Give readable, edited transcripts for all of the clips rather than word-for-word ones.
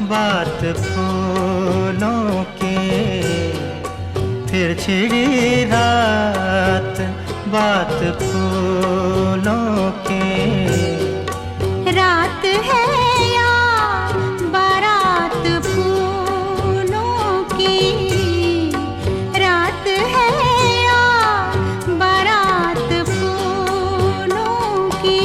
बात फूलों की, फिर छिड़ी रात बात फूलों की। रात है या बारात फूलों की, रात है या बारात फूलों की।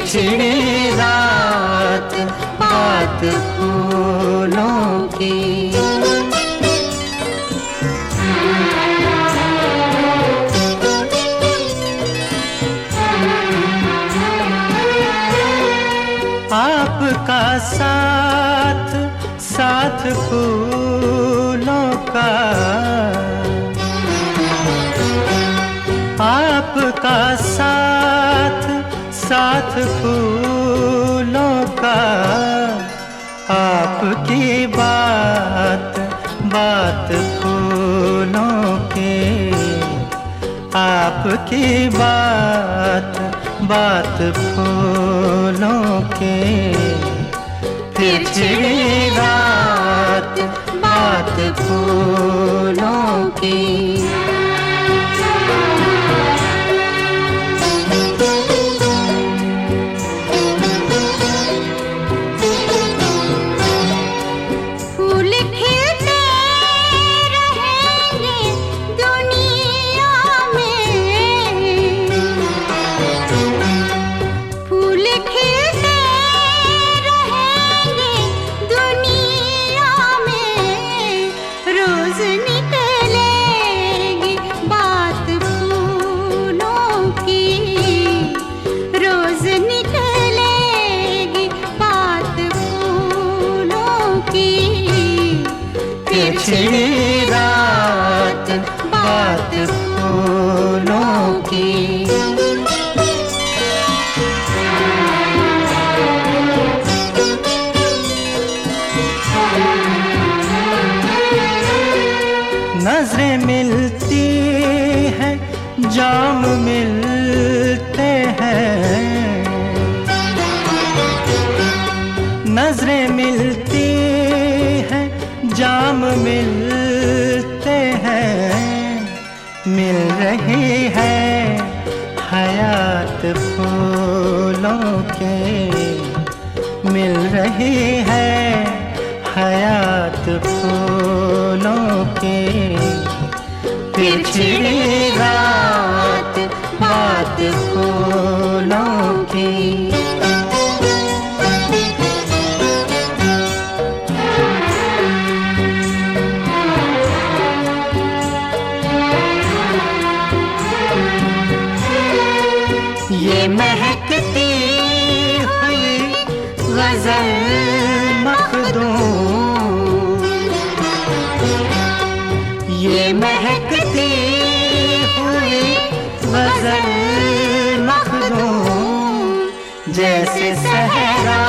छिड़ी रात बात फूलों की। आपका साथ साथ फूलों का, आपका साथ साथ फूलों का, आपकी बात बात फूलों की, आपकी बात बात फूलों की। फिर छिड़ी रात बात फूलों की। छिड़ी रात बात फूलों की। नजरें मिलती हैं जाम मिलते हैं, नजरें मिलती हैं जाम मिलते हैं। मिल रही है हयात फूलों के, मिल रही है हयात फूलों के। फिर छिड़ी रात बात फूलों की। ये महकती हुई गजल मखदूम, ये महकती हुई गजल मखदूम। जैसे सहरा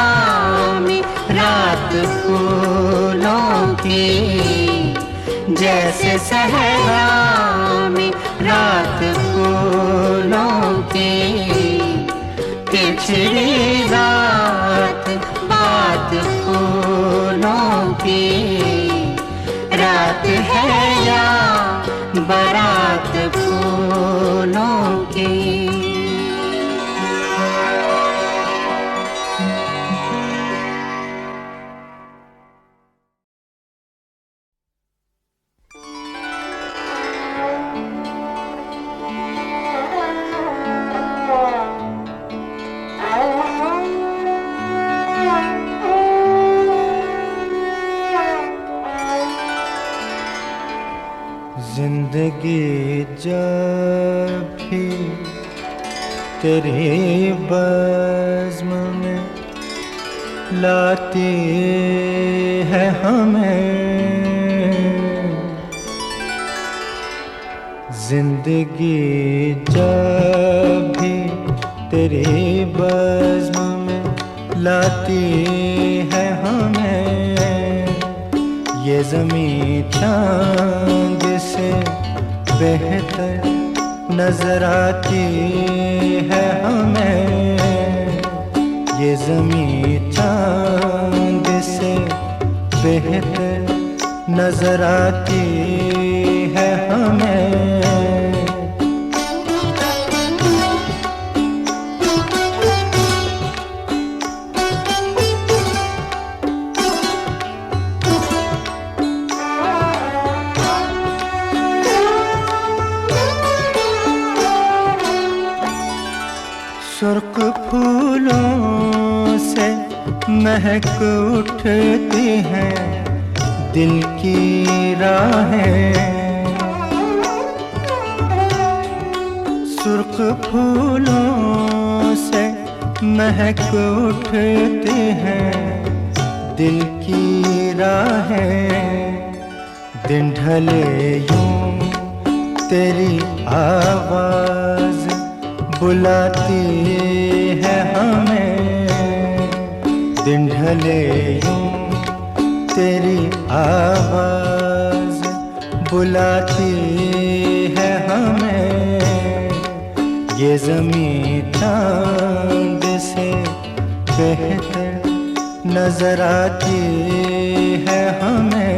में रात फूलों की, जैसे सहरा में रात फूलों की। फिर छिड़ी रात बात फूलों की। रात है या बारात फूलों की। जिंदगी जब भी तेरी बज़्म में लाती है हमें, जिंदगी जब भी तेरी बज़्म में लाती है हमें, ये ज़मीं चाँद से बेहतर नजर आती है हमें, ये ज़मीं चाँद से बेहतर नजर आती है हमें। सुर्ख फूलों से महक उठती हैं दिल की राहें, सुर्ख फूलों से महक उठती हैं दिल की राहें, दिन ढले यूं तेरी आवाज़ बुलाती है हमें, दिन ढले यूं तेरी आवाज़ बुलाती है हमें, ये ज़मीं चाँद से बेहतर नजर आती है हमें।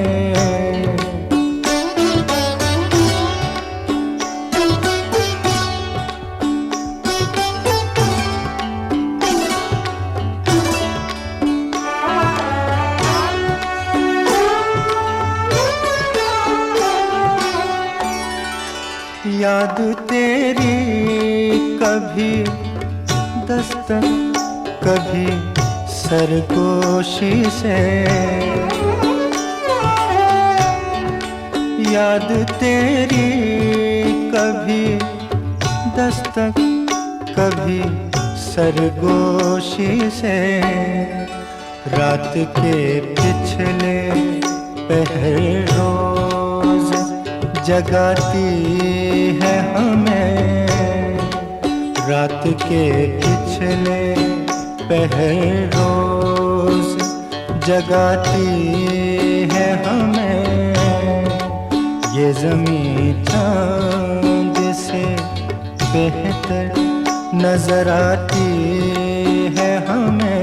याद तेरी कभी दस्तक कभी सरगोशी से, याद तेरी कभी दस्तक कभी सरगोशी से, रात के पिछले पहर रोज जगाती है हमें, रात के पिछले पहर रोज जगाती है हमें, ये ज़मीं चाँद से बेहतर नजर आती है हमें।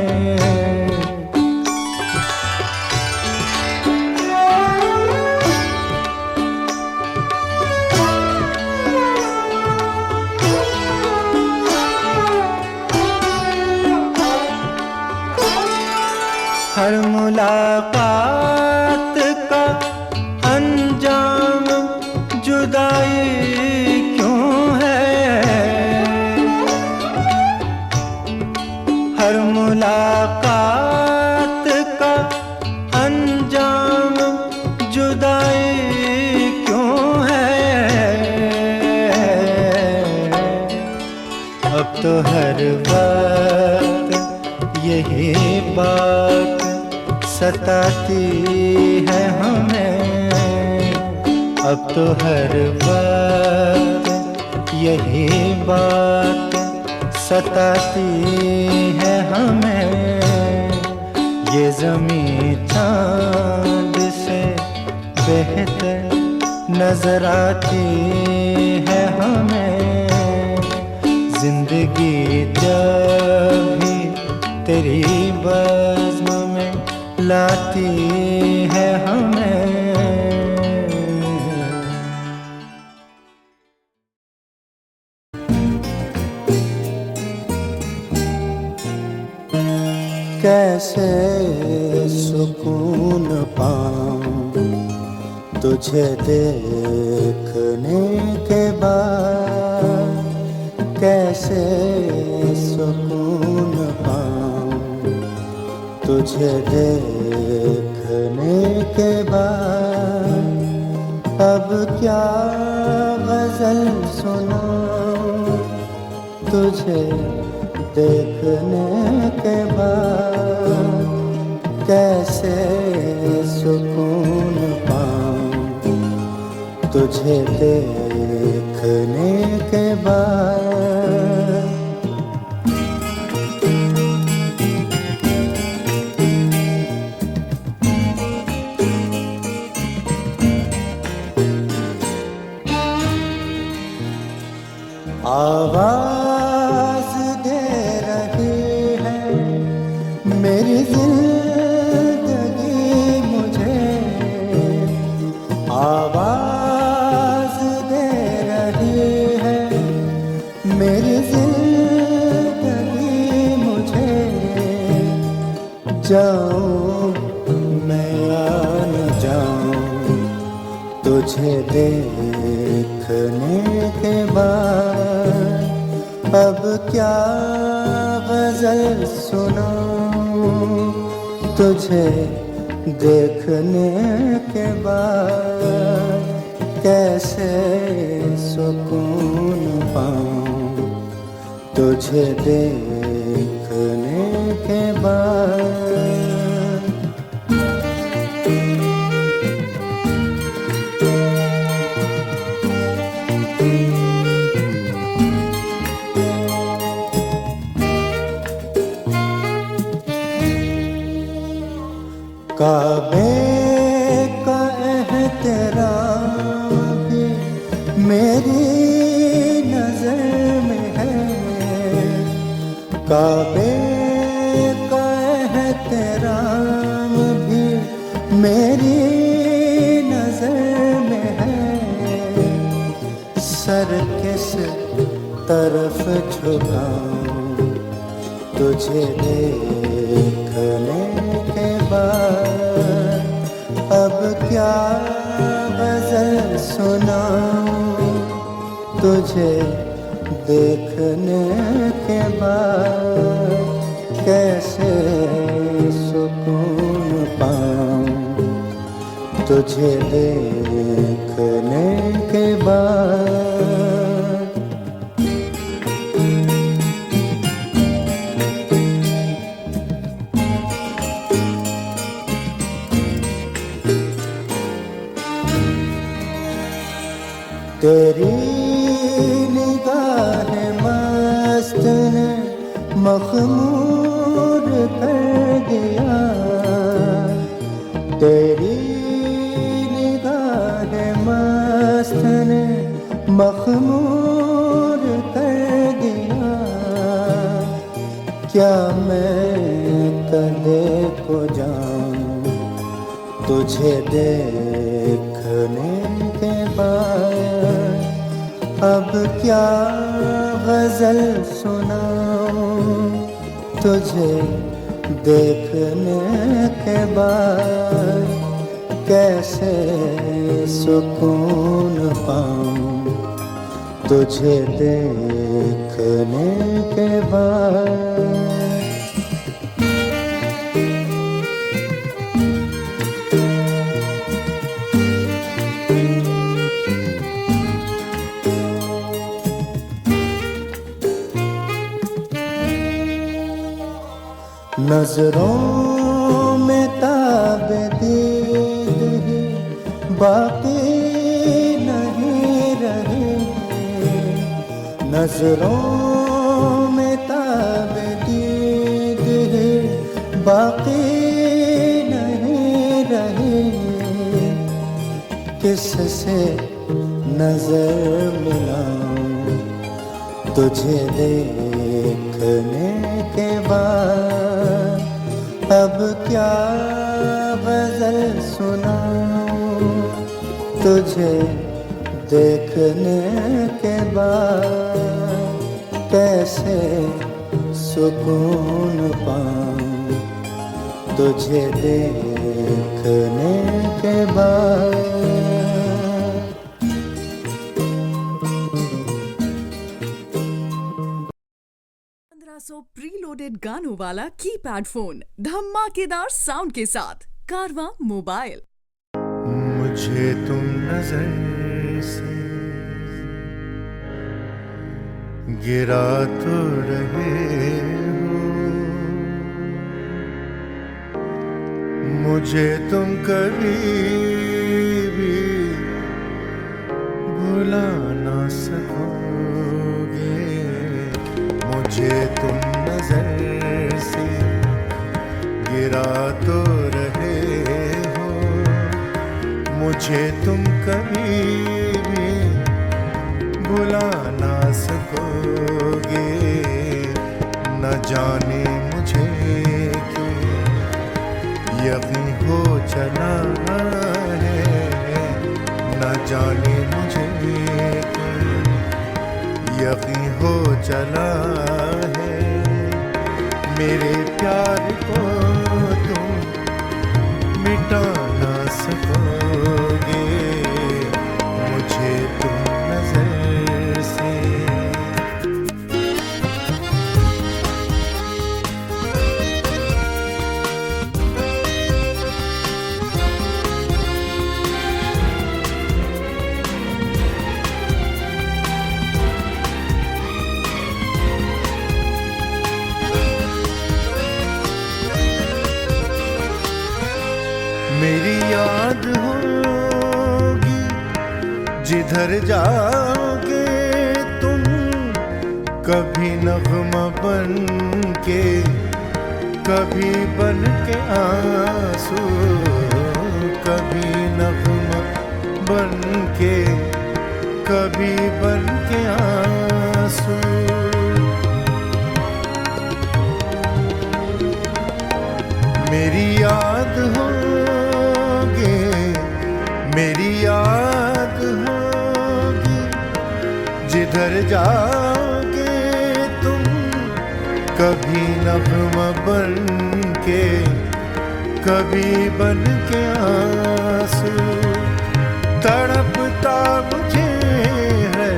हर मुलाकात का अंजाम जुदाई क्यों है, हर मुलाकात का अंजाम जुदाई क्यों है, अब तो हर वक्त यही बात सताती है हमें, अब तो हर वक्त यही बात सताती है हमें, ये ज़मीं चाँद से बेहतर नजर आती है हमें, जिंदगी जब भी तेरी बज़्म में लाती है हमें। कैसे सुकून पाऊं तुझे देखने के बाद, कैसे सुकून पाऊं तुझे देखने के बाद, अब क्या गजल सुनाऊं तुझे देखने के बाद, कैसे सुकून पाऊं तुझे देखने के बाद। आवाज दे रही है मेरी जिंदगी मुझे, आवाज दे रही है मेरी जिंदगी मुझे। जाऊं मैं या न जाऊं तुझे देखने के बाद, अब क्या गजल सुनाऊं तुझे देखने के बाद, कैसे सुकून पाऊं तुझे देखने के बाद। काबे का एहतराम भी मेरी नजर में है, काबे का एहतराम भी मेरी नजर में है। सर किस तरफ झुकाऊं तुझे देखने के बाद, अब क्या गजल सुनाऊं तुझे देखने के बाद, कैसे सुकून पाऊं तुझे देखने के बाद। तेरी निगाह मस्त ने मखमूर कर दिया, तेरी निगाह मस्त ने मखमूर कर दिया। क्या मैं कदे को जाऊं तुझे देखने के बाद, अब क्या गजल सुनाऊं तुझे देखने के बाद, कैसे सुकून पाऊं तुझे देखने के बाद। नजरों में ताबदीद ही बाकी नहीं रहे, नजरों में ताबदीद ही बाकी नहीं रहे। किससे नजर मिलाऊं तुझे देखने के बाद, अब क्या गजल सुनाऊं तुझे देखने के बाद, कैसे सुकून पाऊं तुझे देखने के बाद। 1500 प्रीलोडेड गानों वाला कीपैड फोन धमाकेदार साउंड के साथ कारवा मोबाइल। मुझे तुम नजर से गिरा तो रहे हो, मुझे तुम कभी भी भुला ना सकोगे। मुझे तुम नजर से गिरा तो रहे हो, मुझे तुम कभी भी भुला ना सकोगे। न जाने मुझे क्यों यकीन हो चला है, न जाने मुझे क्यों यकीन हो चला है। मेरे प्यार को तुम मिटा ना सकोगे। मुझे तुम नजर से मेरी याद होगी जिधर जाओगे तुम, कभी नगमा बन के, कभी बन के आंसू, कभी नगमा बन के, कभी बन के आंसू। मेरी याद होगी, मेरी याद होगी जिधर जाओगे तुम, कभी नगमा बन के, कभी बन के आंसू। तड़पता मुझे है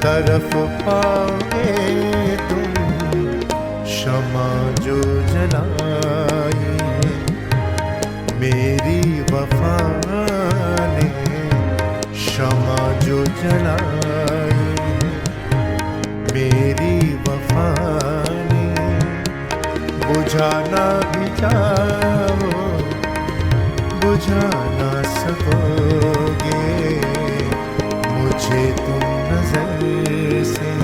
तरफ पाओगे तुम, क्षमा जो जलाई है मेरी वफा ने, क्षमा जो जलाई है मेरी वफा ने। बुझाना भी चाहो बुझा ना सकोगे। मुझे तुम नजर से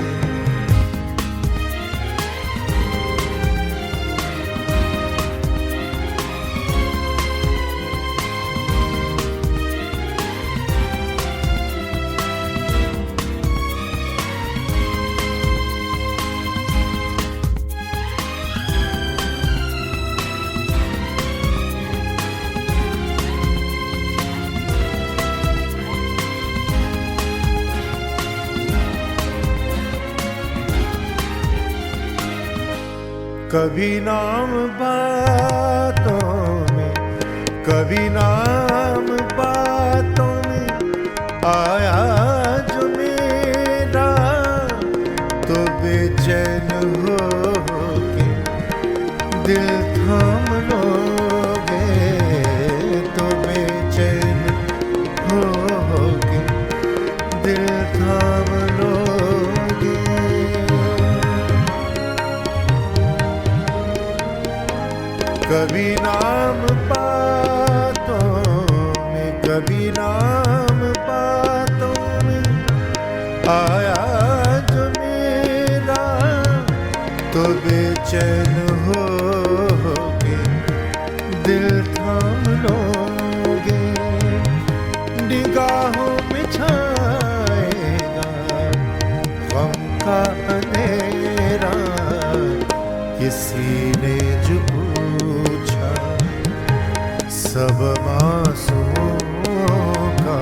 कभी नाम बातों में, कभी नाम बातों में आया जो मेरा, तो बेचैन हो के दिल थाम लोगे। तो बेचैन हो के दिल थाम लोगे। कभी नाम बातों में, कभी नाम बातों में आया जो मेरा, तो बेचैन हो के दिल थाम लोगे। निगाहों में छाएगा गम का अंधेरा, किसी ने जो सब मासूमों का,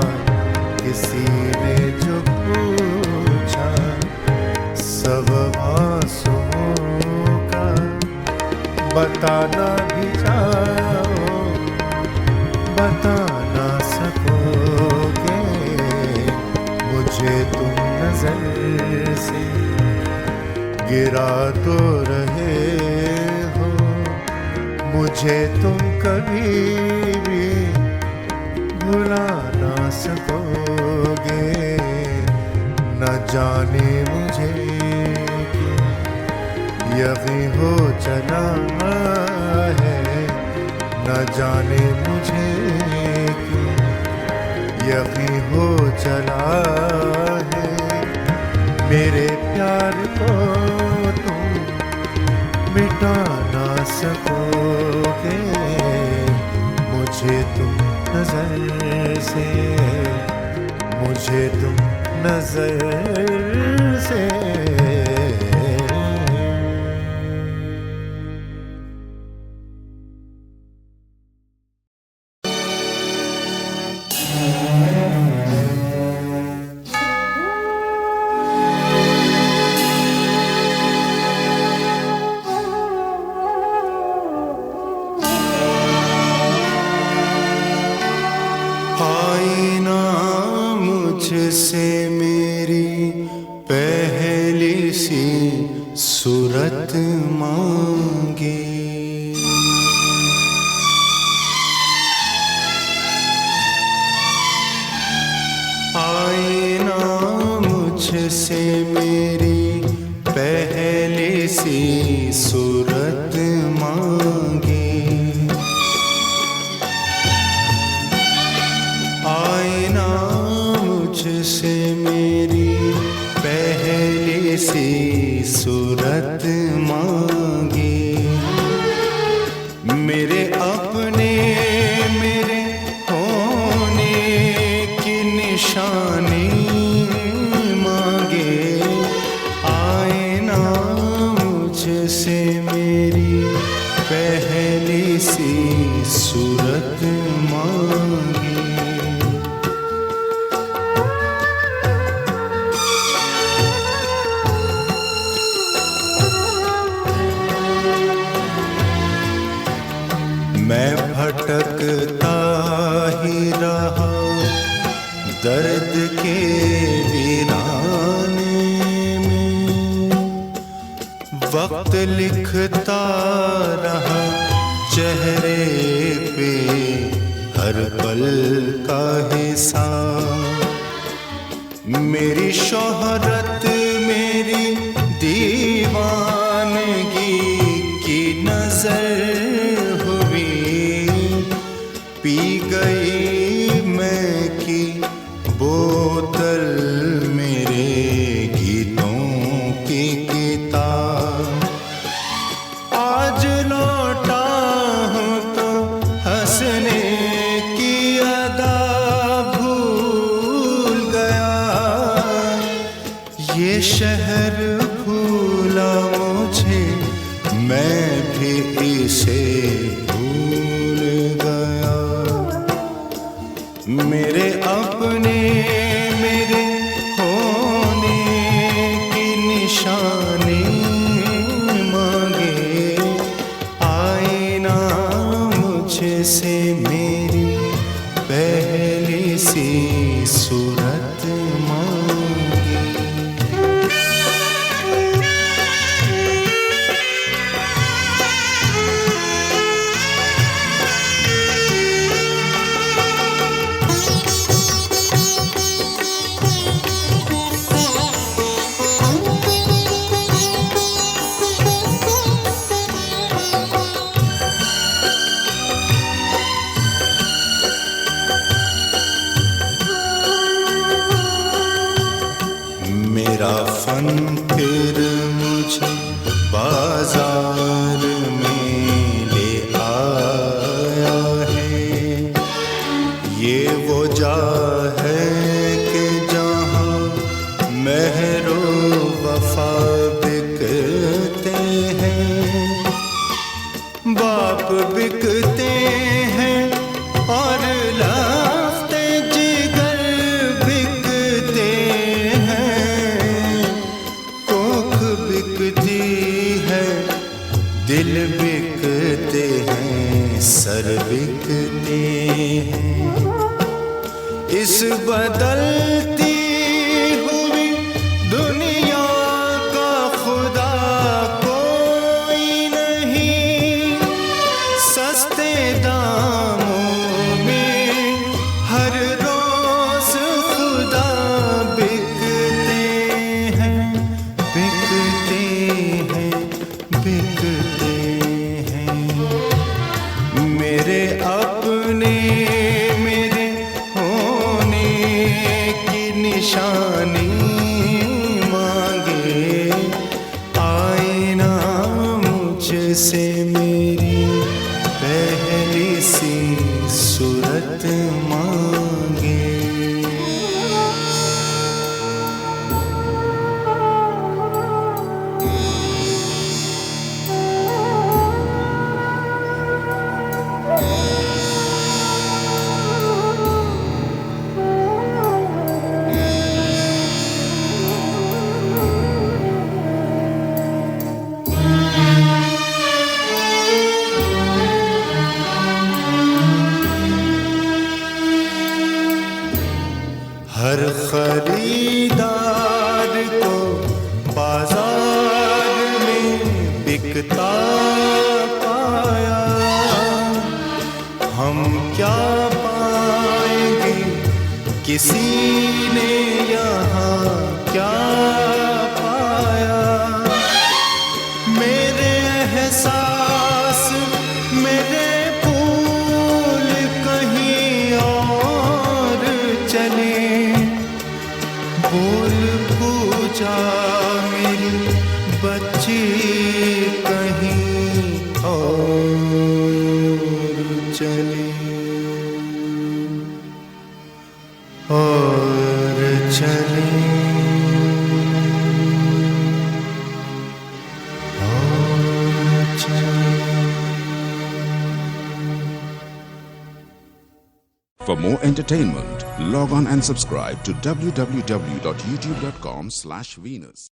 किसी ने जो पूछा सब मासूमों का। बताना भी चाहो बता ना सकोगे। मुझे तुम नजर से गिरा तो रहे हो, मुझे तुम कभी भी जाने मुझे क्यों यकीन हो चला है, न जाने मुझे क्यों यकीन हो चला है। मेरे प्यार को तुम मिटा ना सकोगे, मुझे तुम नजर से, मुझे तुम नजर से। आईना मुझसे मेरी पहली सी सूरत मांगे, आईना मुझसे मेरी पहली सी सूरत मांगे। आईना मुझसे मेरी पहली सी सूरत मांगे। मेरे अपने मेरे होने की निशानी मांगे। आईना मुझसे मेरी पहली सी सूरत मांगे। मैं भटकता ही रहा दर्द के वीराने में, वक्त लिखता रहा चेहरे पे हर पल का हिसाब। मेरी शोहरत मेरी दीवानगी की नजर पी गई मैं की बोतल मेरे गीतों की किताब। आज लौटा हूँ तो हंसने की अदा भूल गया। ये शहर भूला मुझे, मैं भी इसे भूल गया। मेरे अपने मेरे होने की निशानी मांगे। आईना मुझसे मेरी पहली सी सूरत मांगे। मेरा फन फिर मुझे बाजार में ले आया है। ये वो जा है कि जहाँ महरो वफा बिकते हैं। बाप बिकते हैं और लाफ्ते जिगर बिकते हैं। कोख बिकती है, दिल बिकते हैं, सर बिकते हैं। इस बदलती हुई दुनिया का खुदा कोई नहीं। सस्ते दामों में हर रोज खुदा बिकते निशानी मांगे, आईना मुझसे मेरी पहली सी सूरत मांगे। हर खरीदार को बाजार में बिकता पाया, हम क्या पाएंगे, किसी ने यहाँ क्या पाया। मेरे एहसास मेरे फूल कहीं और चले, बोल पूजा मेरी बच्ची कहीं और चले, और चले, और चले। For more entertainment, log on and subscribe to www.youtube.com/Venus.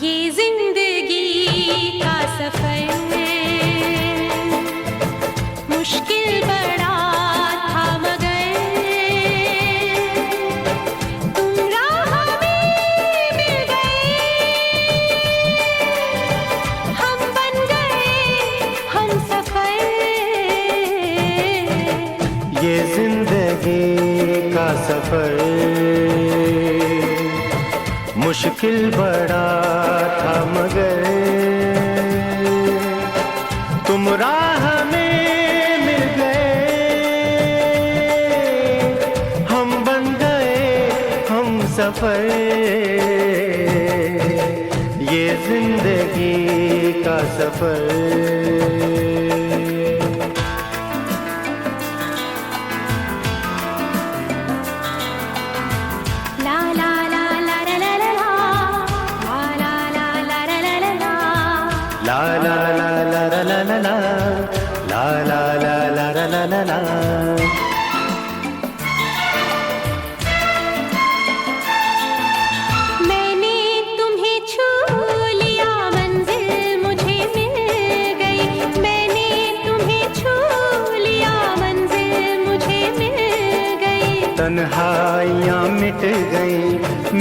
ये जिंदगी का सफर मुश्किल बड़ा था, मगर तुम राह में मिल गए, हम बन गए हम सफर। ये जिंदगी का सफर मुश्किल बड़ा था, मगर तुम राह में मिल गए, हम बन गए हम सफर। ये जिंदगी का सफर। ला ला ला ला ला ला ला ला ला ला ला ला ला ला। ला ला ला ला ला ला ला ला, ला ला ला ला ला ला ला ला। मैंने तुम्हें छू लिया, मंजिल मुझे मिल गई। मैंने तुम्हें छू लिया, मंजिल मुझे मिल गई। तन्हाइयाँ मिट गई,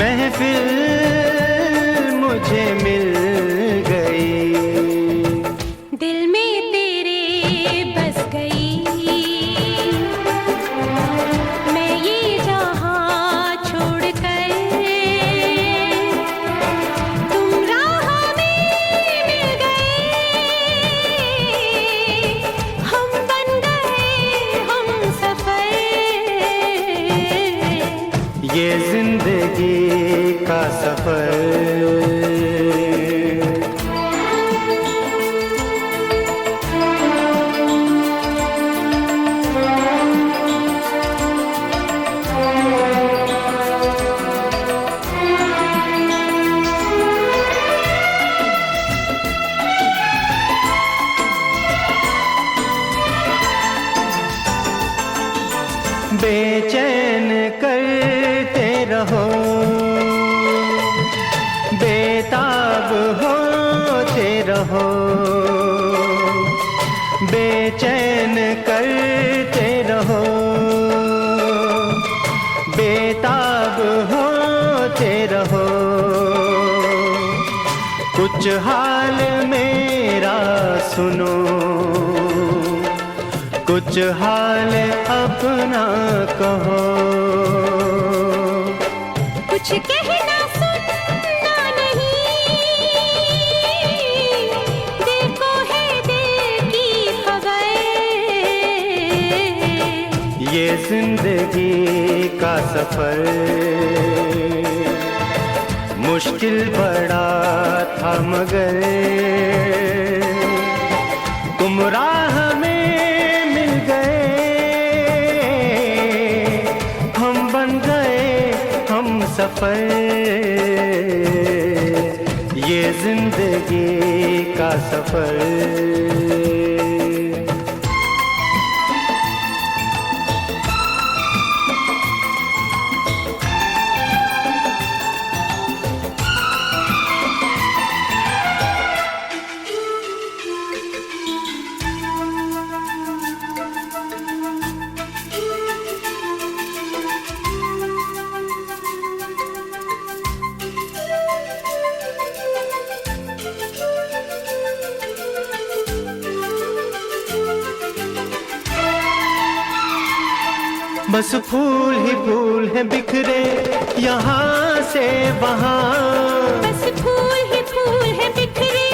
महफिल मुझे मिल गई। दिल में तेरे बस गई, मैं ये जहां छोड़कर। तुम राह में मिल गए, हम बन गए हम सफर। ये जिंदगी का सफर। बेचैन करते रहो, बेताब होते रहो। बेचैन करते रहो, बेताब होते रहो। कुछ हाल मेरा सुनो, कुछ हाल अपना कहो। कुछ कहना सुनना नहीं, दिल को है दिल की खबर। ये जिंदगी का सफर मुश्किल बड़ा था मगर तुम राह में मिल गए, हम बन गए हम सफर। ये जिंदगी का सफर। बस फूल ही फूल हैं बिखरे यहाँ से वहाँ, बस फूल ही फूल है बिखरे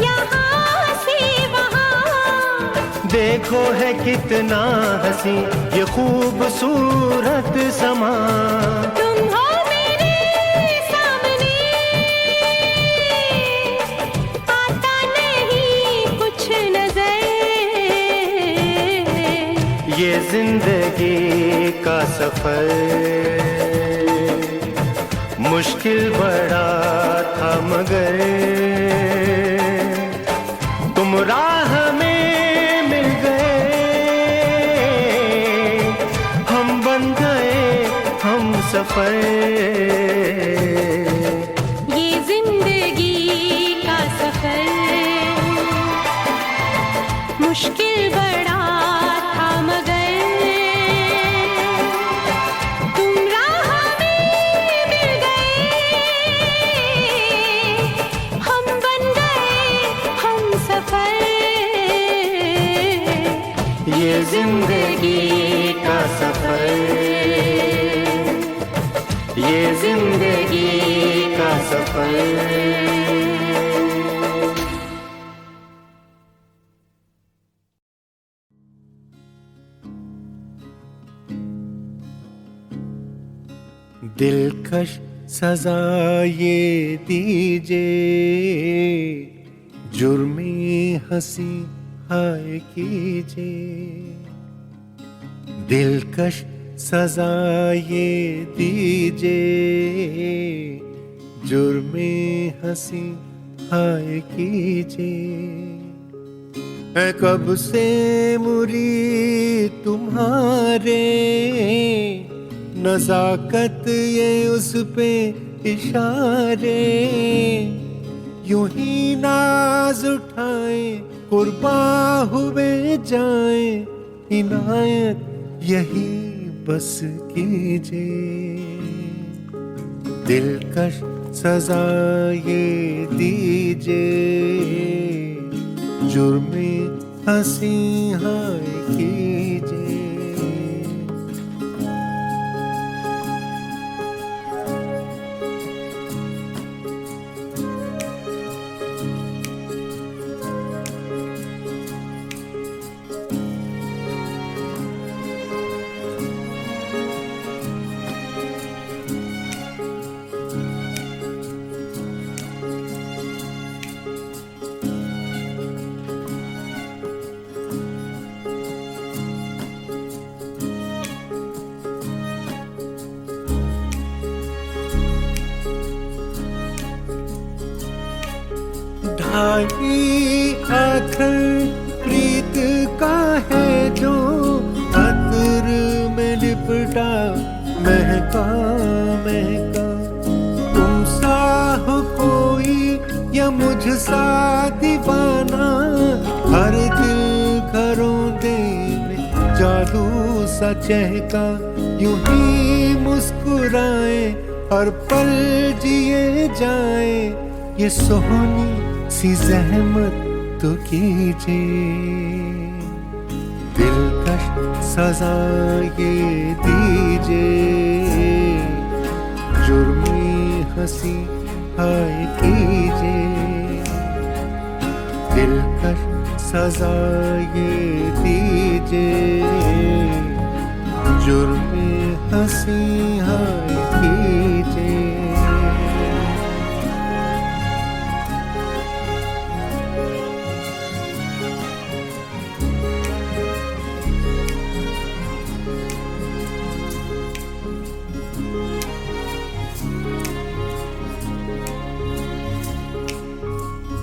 यहाँ से वहाँ। देखो है कितना हंसी ये खूबसूरत समा। तुम हो मेरे सामने, आता नहीं कुछ नजर। ये जिंदगी का सफर मुश्किल बड़ा था मगर तुम राह में मिल गए, हम बन गए हम सफर। ये जिंदगी का सफर मुश्किल बड़ा था मगर तुम राह में मिल गए, हम बन गए हम सफर। ये जिंदगी का सफर, ये जिंदगी का सफर। दिलकश सजा ये दीजिए, जुर्मे हंसी हाय कीजिए। दिलकश सजा ये दीजिए, जुर्मे हंसी हाय कीजिए। है कब से मुरीद तुम्हारे, नज़ाकत ये उस पे इशारे। यूं ही नाज उठाए कुर्बा हुए जाए, इनायत यही बस कीजिए। दिलकश सजा ये दीजिए, जुर्मे हंसी हाय कीजिए। ढाई आखिर प्रीत का है जो अतर में लिपटा महका महका। तुम सा हो कोई या मुझ सा दीवाना, हर दिल घरों दे में जादू सा चहका। यूं ही मुस्कुराए हर पल जिए जाए, ये सोहनी सी जहमत तो कीजिए, दिलकश सजा ये दीजिए, जुर्मी हंसी हाय कीजिए, दिलकश सजा ये दीजिए, जुर्मी हंसी हाय कीजिए।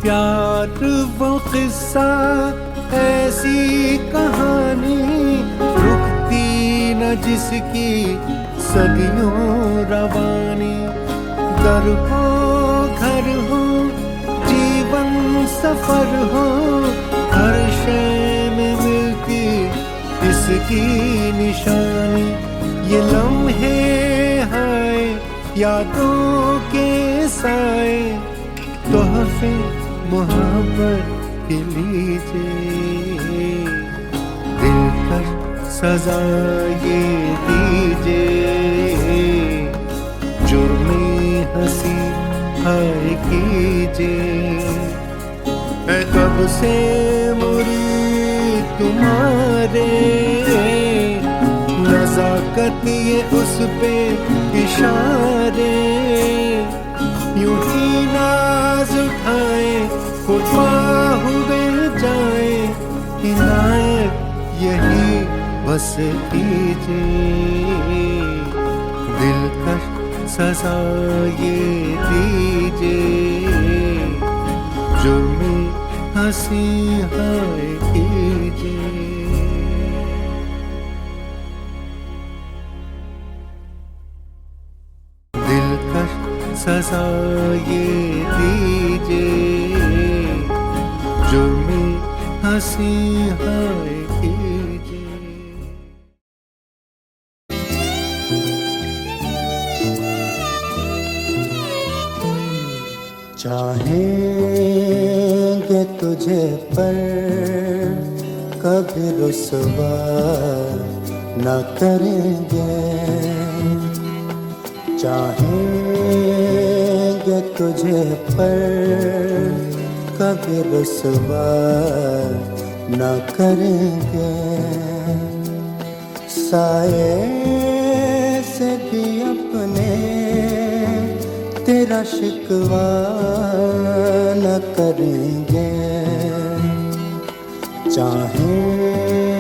प्यार वो किस्सा ऐसी कहानी, रुकती न जिसकी सदियों रवानी, दर हो घर हो जीवन सफर हो, हर शय में मिलती इसकी निशानी, ये लम्हे हाय यादों के साए, तोहफे मोहब्बत के लीजिए, दिलकश सजा ये दीजिए, जुर्मी हंसी हाय कीजिए। मैं कब से मुरीद तुम्हारे, नज़ाकत ये उस पे इशारे, यूं ही नाज उठाए खुफा हुए जाए, इनायत यही बस कीजिए, दिलकश सजा ये दीजिए, जुर्मी हंसी हाय कीजिए। दिलकश सजा ये दीजिए, जुर्मी हंसी हाय कीजिए। चाहेंगे तुझे पर कभी रुसवा न करेंगे, चाहेंगे तुझे पर कभी रुसवा न करेंगे, साए से भी अपने तेरा शिकवा न करेंगे, चाहेंगे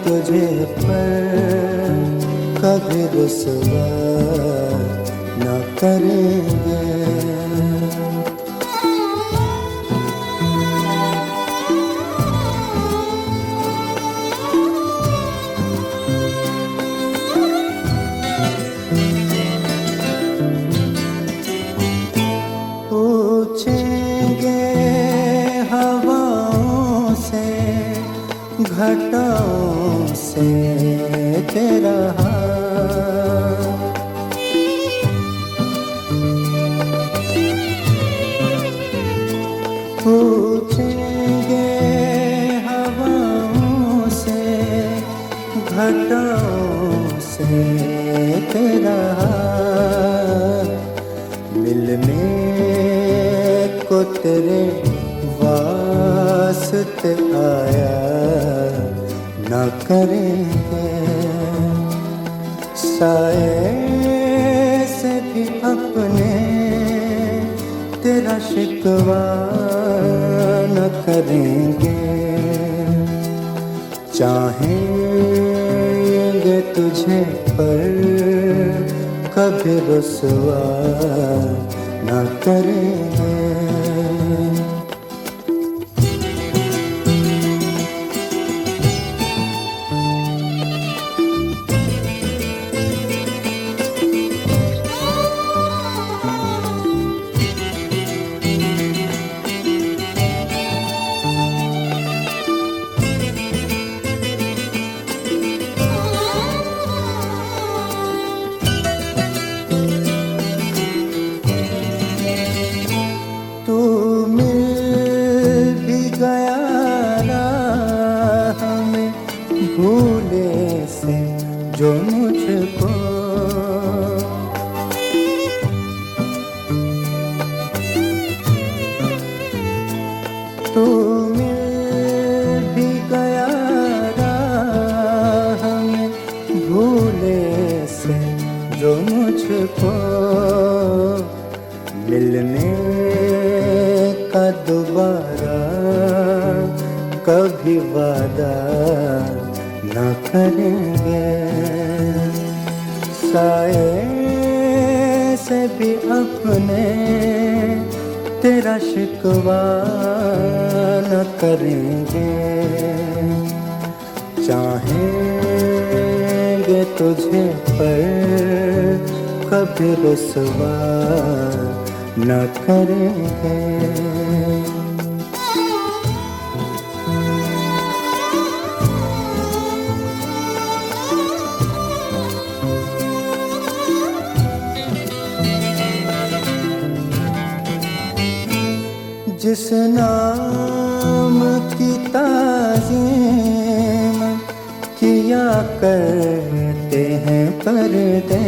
तुझे पर कभी रुसवा न करेंगे। पूछेंगे हवाओं से घटाओं से तेरा हाल, पूछेंगे हवाओं से घटाओं से तेरा हाल, मिलने को तेरे वास्ते आया न करेंगे, साए से भी अपने तेरा शिकवा न करेंगे, चाहेंगे तुझे पर कभी रुसवा न करेंगे। तू जो मुझको तू मिल भी गया राह में भूले से जो मुझको मिलने का दोबारा कभी वादा न करेंगे साए से भी अपने तेरा शिकवा न करेंगे चाहेंगे तुझे पर कभी रुसवा न करेंगे जिस नाम की ताज़ीम किया करते हैं पर्दे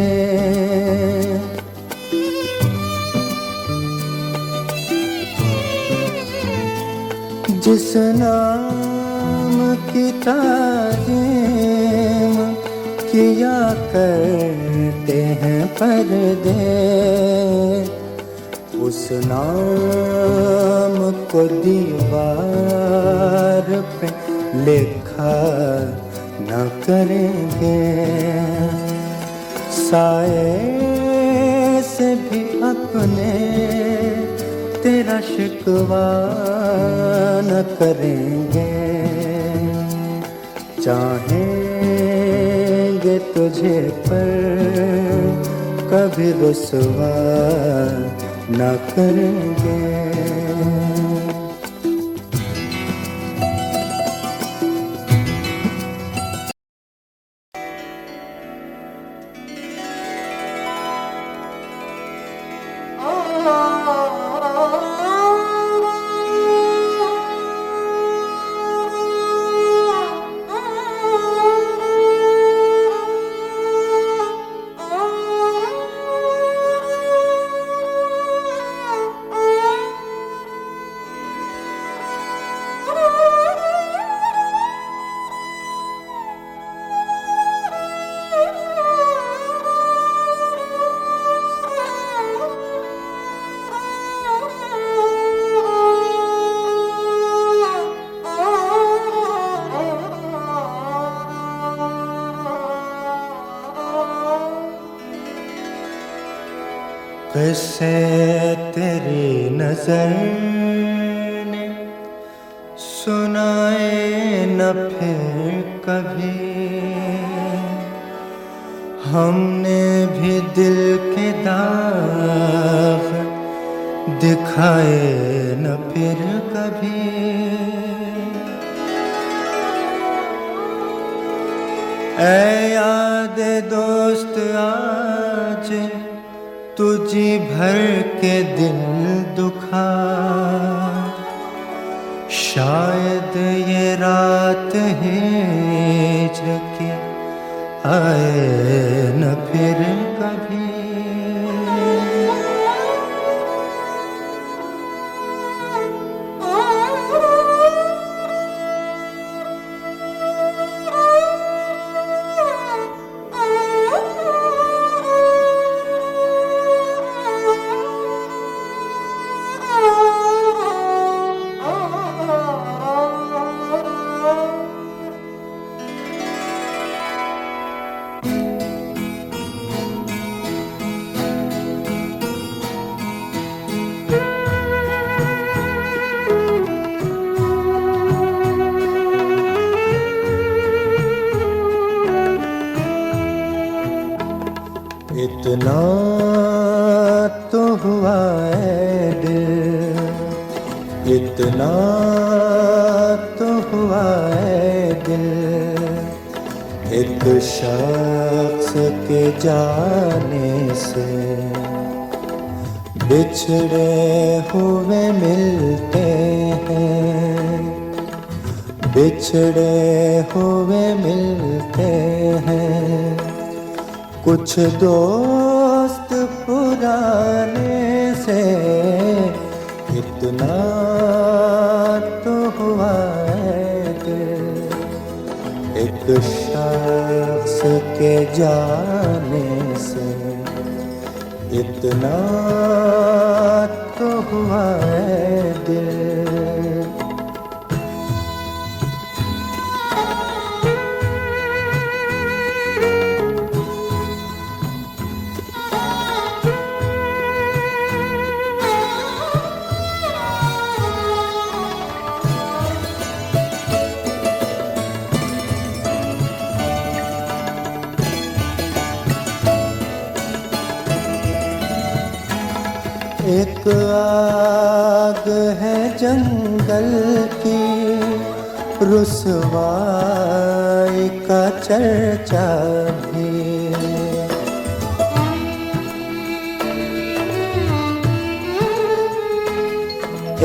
जिस नाम की ताज़ीम किया करते हैं पर्दे उस नाम को दीवार पे लिखा न करेंगे साए से भी अपने तेरा शिकवा न करेंगे चाहेंगे तुझे पर कभी रुसवा न करेंगे किस्से तेरी नजर ने सुनाए न फिर कभी हमने भी दिल के दाग दिखाए न फिर कभी ऐ याद दोस्त आज तुझी भर के दिल दुखा शायद ये रात हिज्र की आए न फिर कभी इतना तो हुआ है दिल, इतना तो हुआ है दिल, एक शख्स के जाने से बिछड़े हुए मिलते हैं, बिछड़े हुए मिलते हैं, कुछ दोस्त पुराने से, इतना तो हुआ है दिल एक शख्स के जाने से, इतना तो हुआ है दिल। एक आग है जंगल की, रुसवाई का चर्चा भी,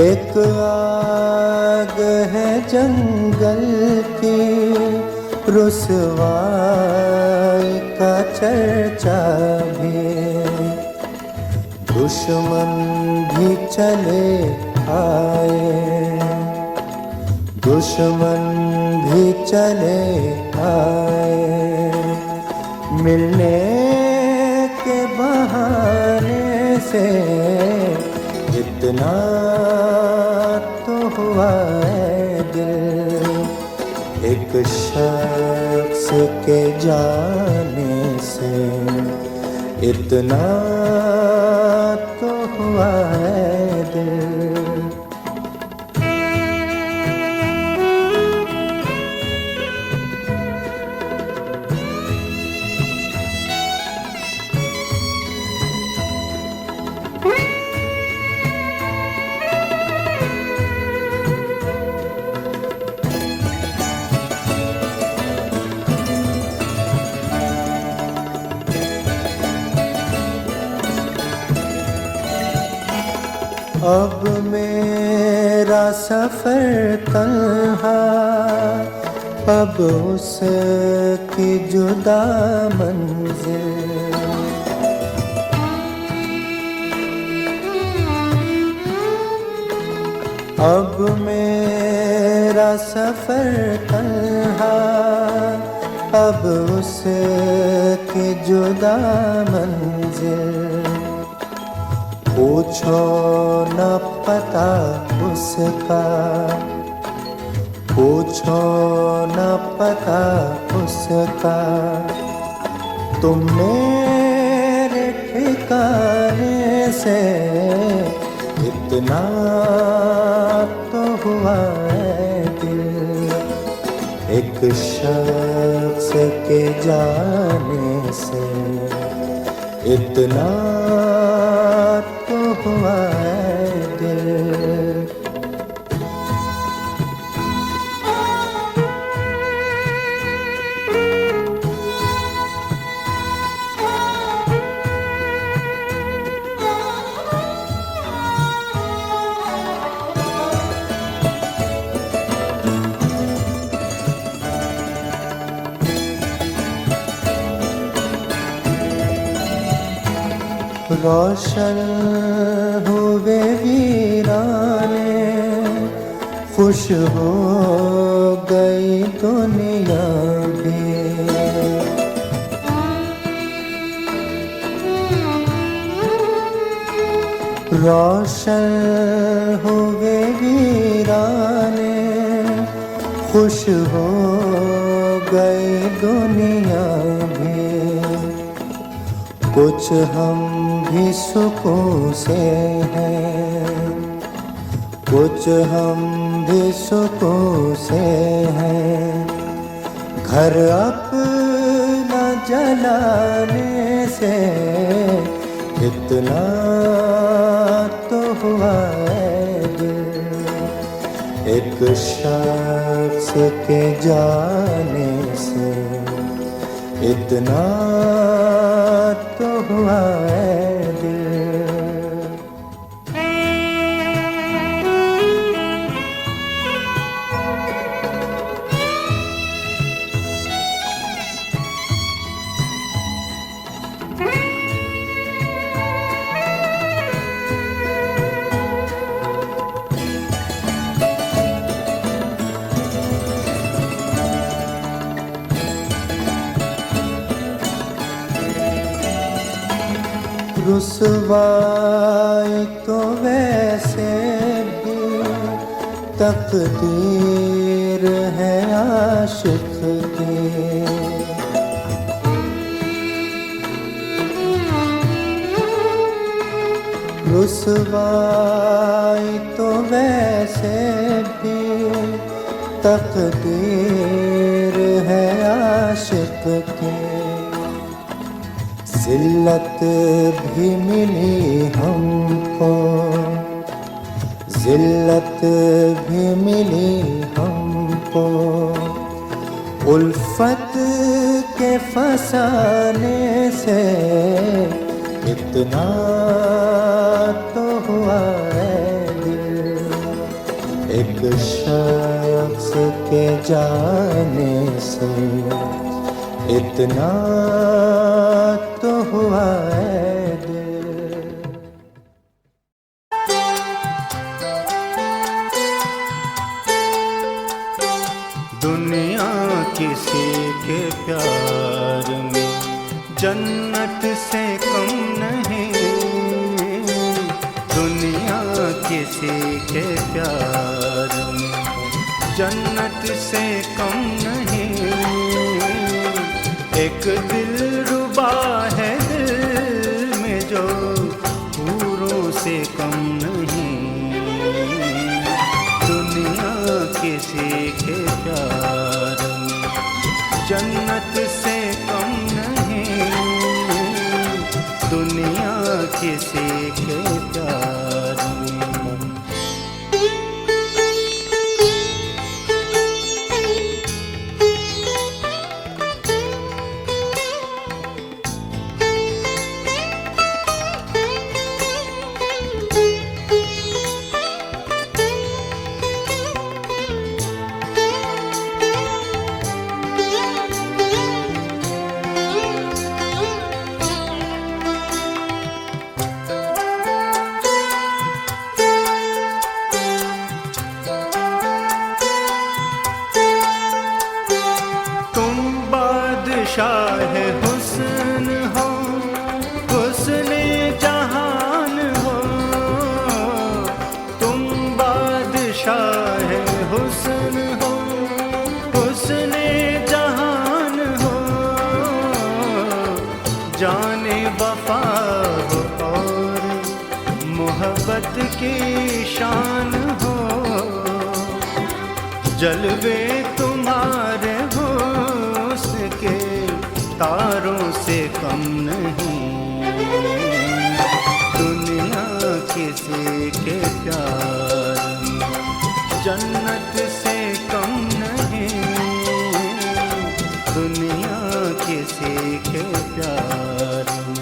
एक आग है जंगल की, रुसवाई का चर्चा भी, दुश्मन भी चले आए, दुश्मन भी चले आए, मिलने के बहाने से, इतना तो हुआ है दिल एक शख्स के जाने से, इतना तो हुआ है दिल। अब मेरा सफर तन्हा, अब उसकी जुदा मंजिल, अब मेरा सफर तन्हा, अब उसकी जुदा मंजिल, पूछो न पता उसका, पूछो न पता उसका, तुम मेरे ठिकाने से, इतना तो हुआ है दिल एक शख्स के जाने से, इतना तो हुआ है दिल। रोशन हुए वीराने, खुश हो गई दुनिया भी, रोशन हुए वीराने, खुश हो गई दुनिया भी, कुछ हम भी सुकून से हैं, कुछ हम भी सुकून से हैं, घर अपना जलाने से, इतना तो हुआ है दिल एक शख्स के जाने से, इतना तो हुआ है दिल। रुसवाई तो वैसे भी तकदीर है आशिक की। रुसवाई तो वैसे भी तकदीर है आशिक की। जिल्लत भी मिली हमको, जिल्लत भी मिली हमको, उल्फत के फसाने से। इतना तो हुआ है दिल एक शख्स के जाने से। इतना तो हुआ है दिल। दुनिया किसी के प्यार में जन्नत से कम नहीं। दुनिया किसी के प्यार में जन्नत से कम नहीं। एक दिल रुबा है दिल में जो हूरों से कम नहीं। दुनिया किसी के प्यार में जन्नत से कम नहीं। दुनिया किसी के प्यार में। शाह हुस्न हो, हुस्ने जहान हो। तुम बादशाह हुस्न हो, हुस्ने जहान हो। जाने वफा हो और मोहब्बत की शान हो। जलवे तुम्हारे हुस्न के तारों से कम नहीं। दुनिया किसी के प्यार में जन्नत से कम नहीं। दुनिया किसी के प्यार में।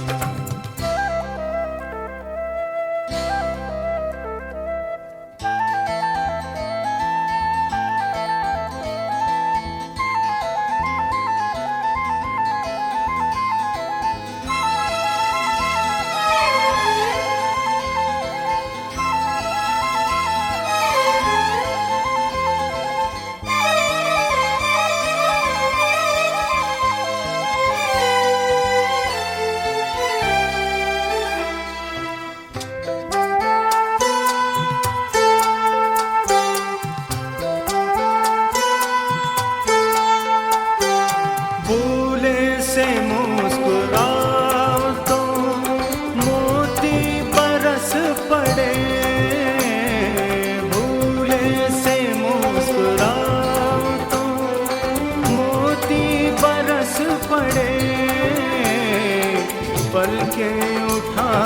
पलकें उठा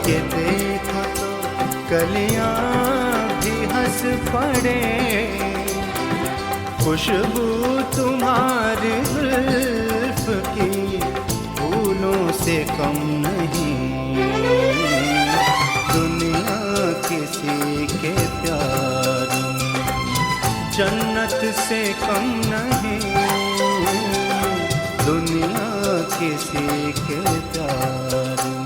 के देखो तो कलियां भी हंस पड़े। खुशबू तुम्हारी जुल्फ की फूलों से कम नहीं। दुनिया किसी के प्यार में जन्नत से कम नहीं। दुनिया किसी के प्यार में।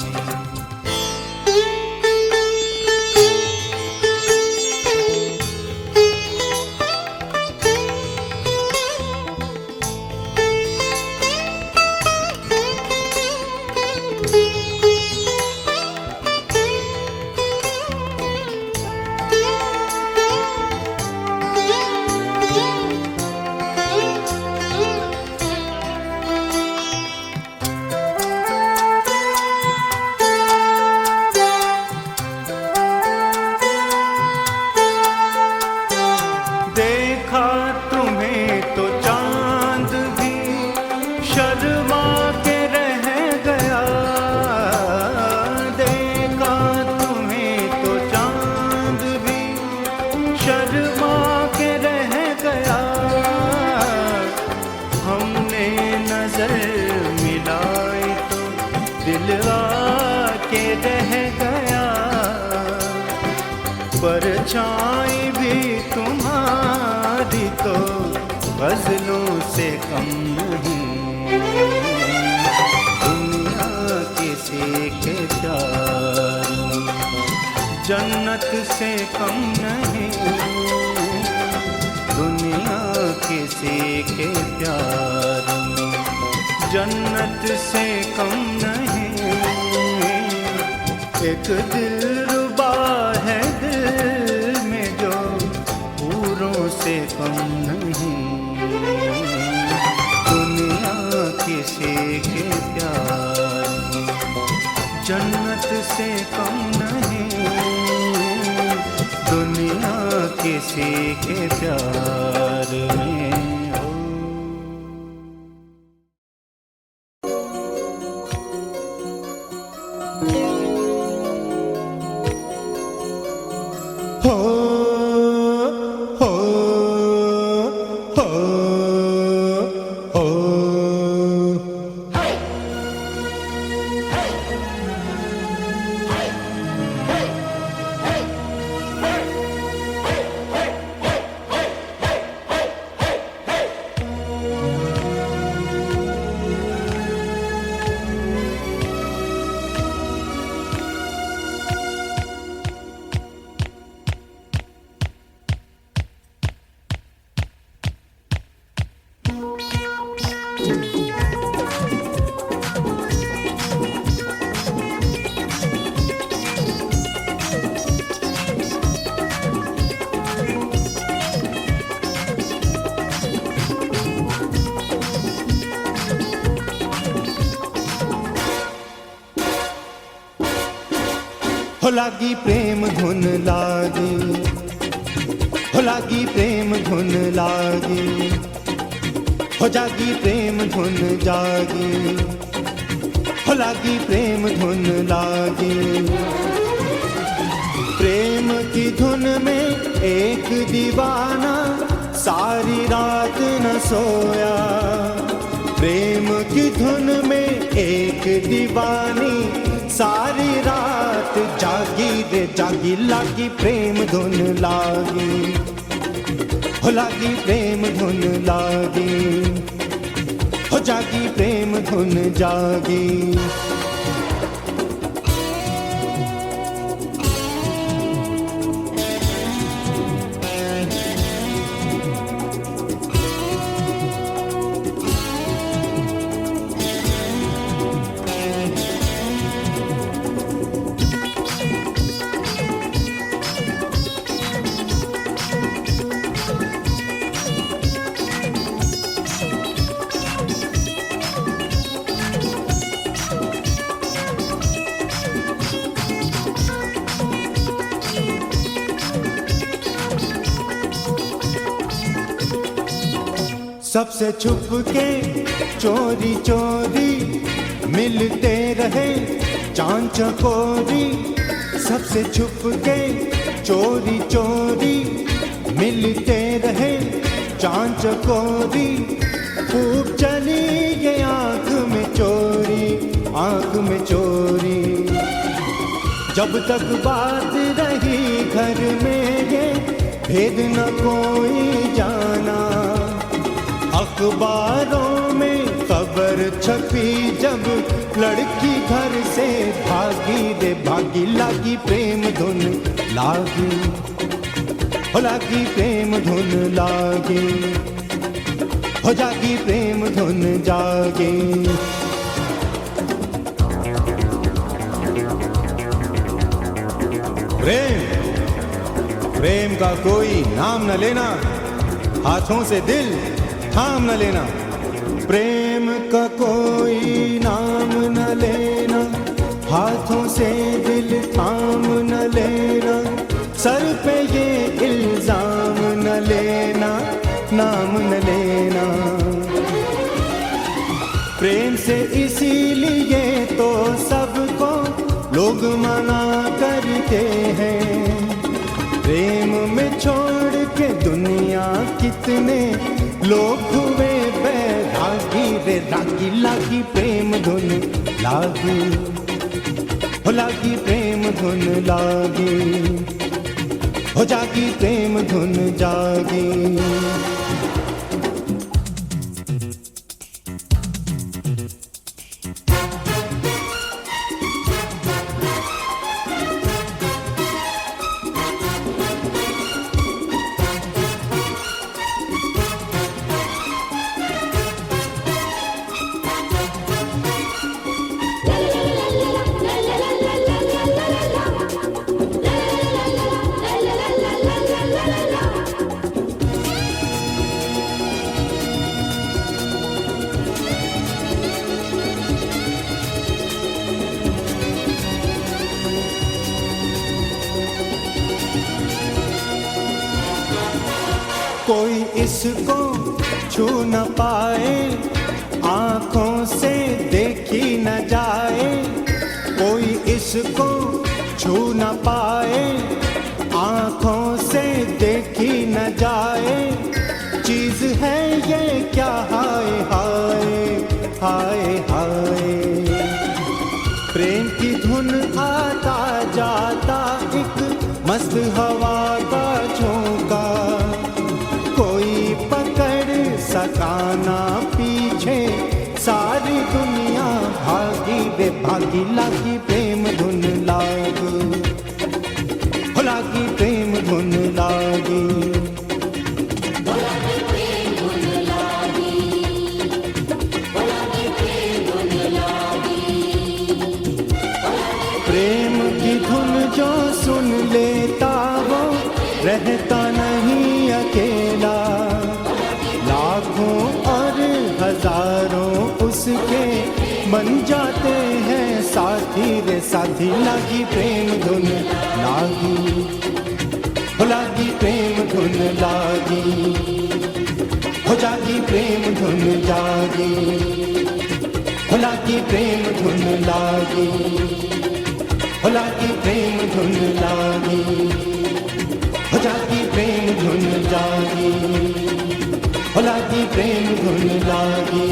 भी तुम्हारी तो गजलों से कम नहीं। दुनिया किसी के प्यार में जन्नत से कम नहीं। दुनिया किसी के प्यार में जन्नत से कम नहीं। एक दिलरुबा है दिल में जो पूरों से कम नहीं। दुनिया किसी के प्यार में जन्नत से कम नहीं। दुनिया किसी के प्यार में। हो हो हो हो हो लागी प्रेम धुन लागी, हो लागी प्रेम धुन लागी, हो जागी प्रेम धुन जागी, हो लागी प्रेम धुन लागी। प्रेम की धुन में एक दीवाना सारी रात न सोया। प्रेम की धुन में एक दीवानी सारी रात जागी रे जागी। लागी प्रेम धुन लागी, हो लागी प्रेम धुन लागी, हो जागी प्रेम धुन जागी। सबसे छुप के चोरी चोरी मिलते रहे चांद चकोरी। सबसे छुप के चोरी चोरी मिलते रहे चांद चकोरी। खूब चली ये आंख में चोरी, आंख में चोरी। जब तक बात रही घर में ये भेद न कोई जाना। अखबारों में खबर छपी जब लड़की घर से भागी रे भागी। लागी प्रेम धुन लागी, हो लागी प्रेम धुन लागी, हो जागी प्रेम धुन जागी। प्रेम, प्रेम का कोई नाम न लेना, हाथों से दिल थाम न लेना। प्रेम का कोई नाम न लेना, हाथों से दिल थाम न लेना। सर पे ये इल्जाम न लेना, नाम न लेना। प्रेम से इसीलिए तो सबको लोग मना करते हैं। प्रेम में छोड़ के दुनिया कितने लोग हुए बैरागी रे रागी। लागी प्रेम धुन लागी, हो लागी प्रेम धुन लागी, हो जागी प्रेम धुन जागी। कोई इसको छू न पाए, आंखों से देखी न जाए। कोई इसको छू न पाए, आंखों से देखी न जाए। चीज है ये क्या हाय हाय हाय हाय। प्रेम की धुन आता जाता एक मस्त हवा का झोंका। कोई पकड़ सका ना पीछे, सारी दुनिया भागी बेभागी। लागी प्रेम धुन लाग, लागी प्रेम धुन लागी। प्रेम की धुन जो सुन लेता वो रहता नहीं अकेला। लाखों और हजारों उसके बन जाते हैं साथी रे साथी। लागी प्रेम धुन लागी, लागी प्रेम धुन लागी। हो जागी प्रेम धुन जागी, लागी प्रेम धुन लागी। लागी प्रेम धुन लागी, हो जागी प्रेम धुन जागी। लागी प्रेम धुन लागी।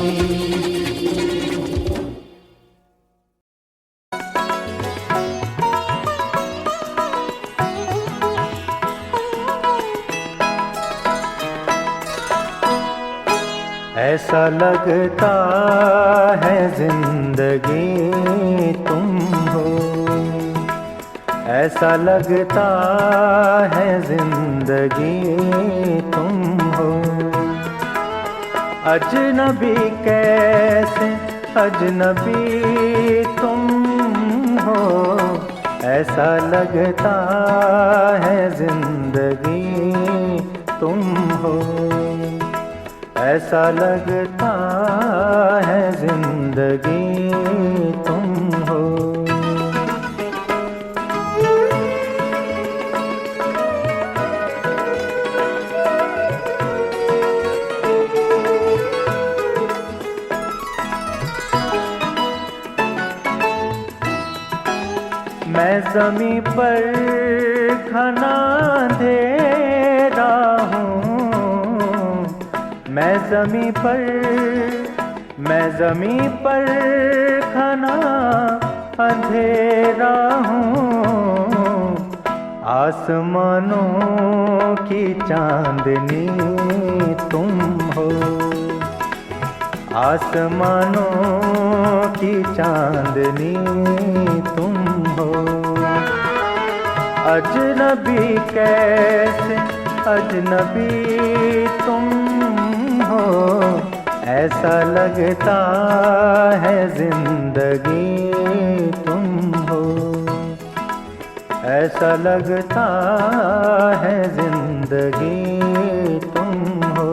ऐसा लगता है जिंदगी तुम हो, ऐसा लगता है जिंदगी तुम हो। अजनबी कैसे अजनबी तुम हो, ऐसा लगता है जिंदगी तुम हो। ऐसा लगता है जिंदगी तुम हो। मैं ज़मीं पर घना अंधेरा हूँ, मैं ज़मीं पर घना अंधेरा हूँ। आसमानों की चांदनी तुम हो, आसमानों की चांदनी तुम हो। अजनबी कैसे अजनबी तुम हो, ऐसा लगता है जिंदगी तुम हो। ऐसा लगता है जिंदगी तुम हो।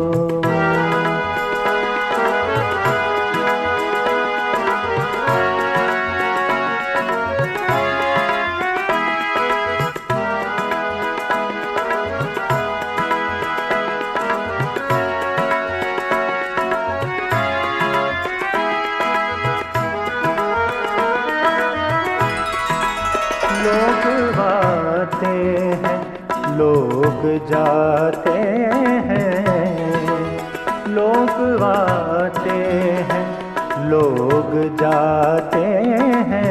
लोग आते हैं लोग जाते हैं, लोग आते हैं लोग जाते हैं।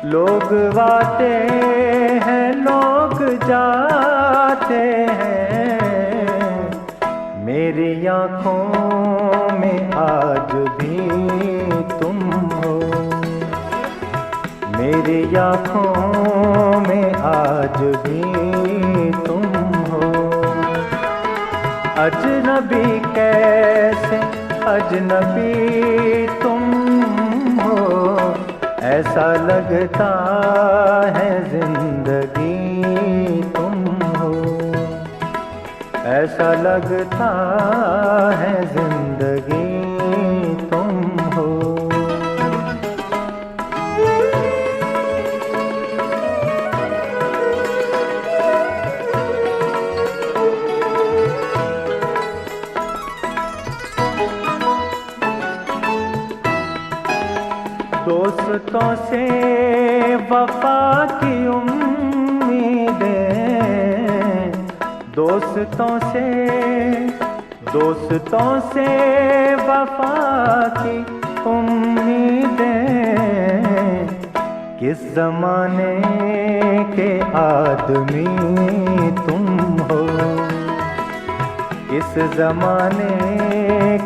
लोग आते हैं लोग जाते हैं, मेरी आँखों में आज भी तुम हो, मेरी आँखों में आज भी तुम हो। अजनबी कैसे अजनबी तुम हो, ऐसा लगता है जिंदगी तुम हो, ऐसा लगता है जिंदगी तुम हो। दोस्तों से वफा की उम्मीदें, दोस्तों से वफा की उम्मीदें, किस जमाने के आदमी तुम हो, किस जमाने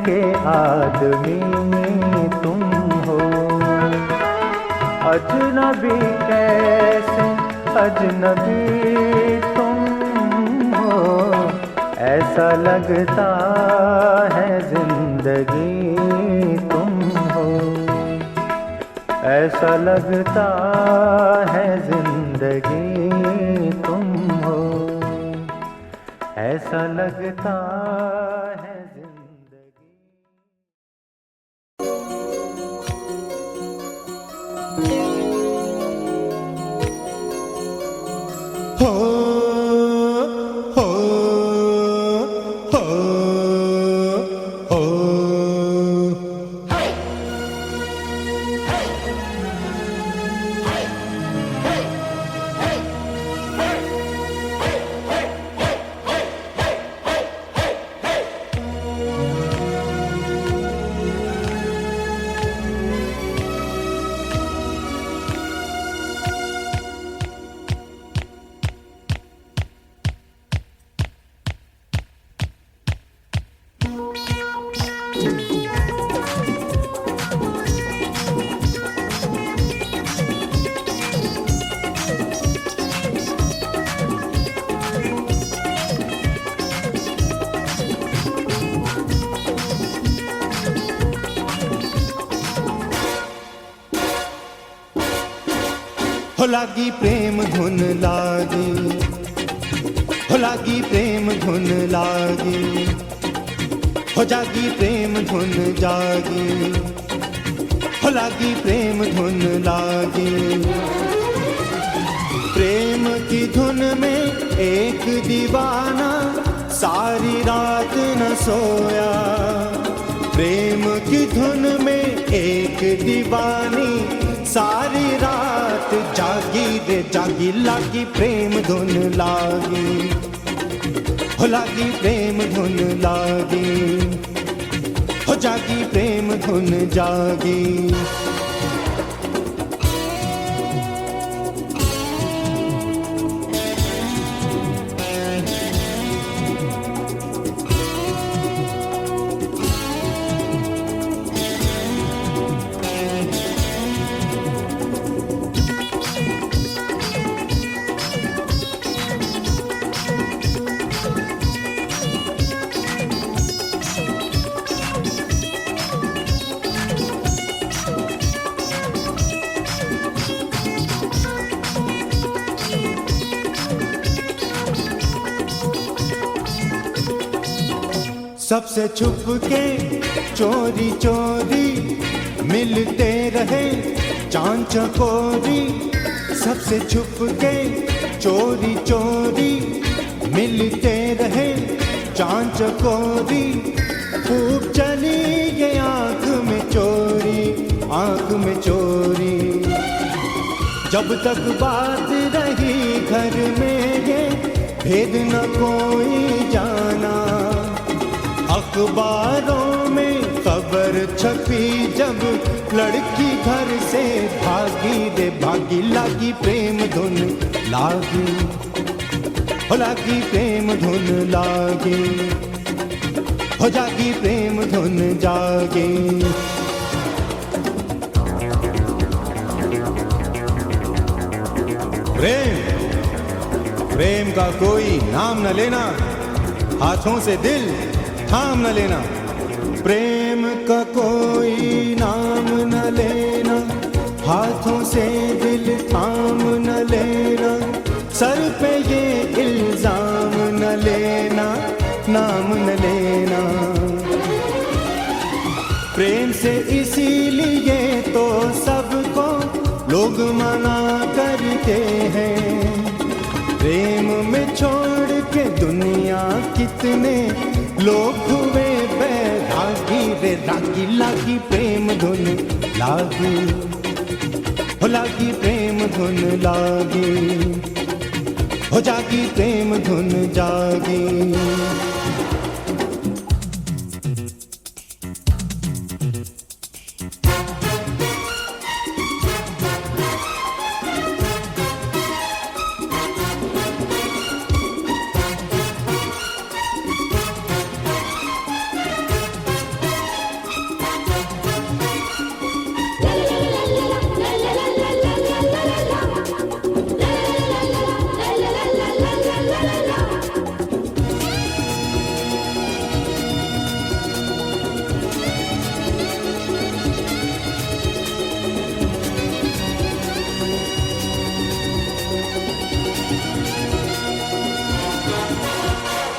के आदमी तुम हो। अजनबी कैसे अजनबी तुम हो, ऐसा लगता है जिंदगी तुम हो, ऐसा लगता है जिंदगी तुम हो, ऐसा लगता है जिंदगी। हो हो हो हो। हो लागी प्रेम धुन लागी, हो लागी प्रेम धुन लागी, हो जागी प्रेम धुन जागी, हो लागी प्रेम धुन लागी। प्रेम की धुन में एक दीवाना सारी रात न सोया, प्रेम की धुन में एक दीवानी सारी रात जागी रे जागी। लागी प्रेम धुन लागी, हो लागी प्रेम धुन लागी, हो जागी प्रेम धुन जागी। सबसे छुप के चोरी चोरी मिलते रहे चांद चकोरी, सबसे छुप के चोरी चोरी मिलते रहे चांद चकोरी। खूब चली ये आंख में चोरी, आंख में चोरी। जब तक बात रही घर में ये भेद न कोई जाना, अखबारों में खबर छपी जब लड़की घर से भागी रे भागी। लागी प्रेम धुन लागी, हो लागी प्रेम धुन लागे, हो जागी प्रेम धुन जागे। प्रेम का कोई नाम न लेना, हाथों से दिल थाम न लेना। प्रेम का कोई नाम न लेना, हाथों से दिल थाम न लेना। सर पे ये इल्जाम न लेना, नाम न लेना। प्रेम से इसीलिए तो सबको लोग मना करते हैं। प्रेम में छोड़ के दुनिया कितने लोग हुए बैरागी रे रागी। लागी प्रेम धुन लागी, हो लागी प्रेम धुन लागी, हो जागी प्रेम धुन जागी।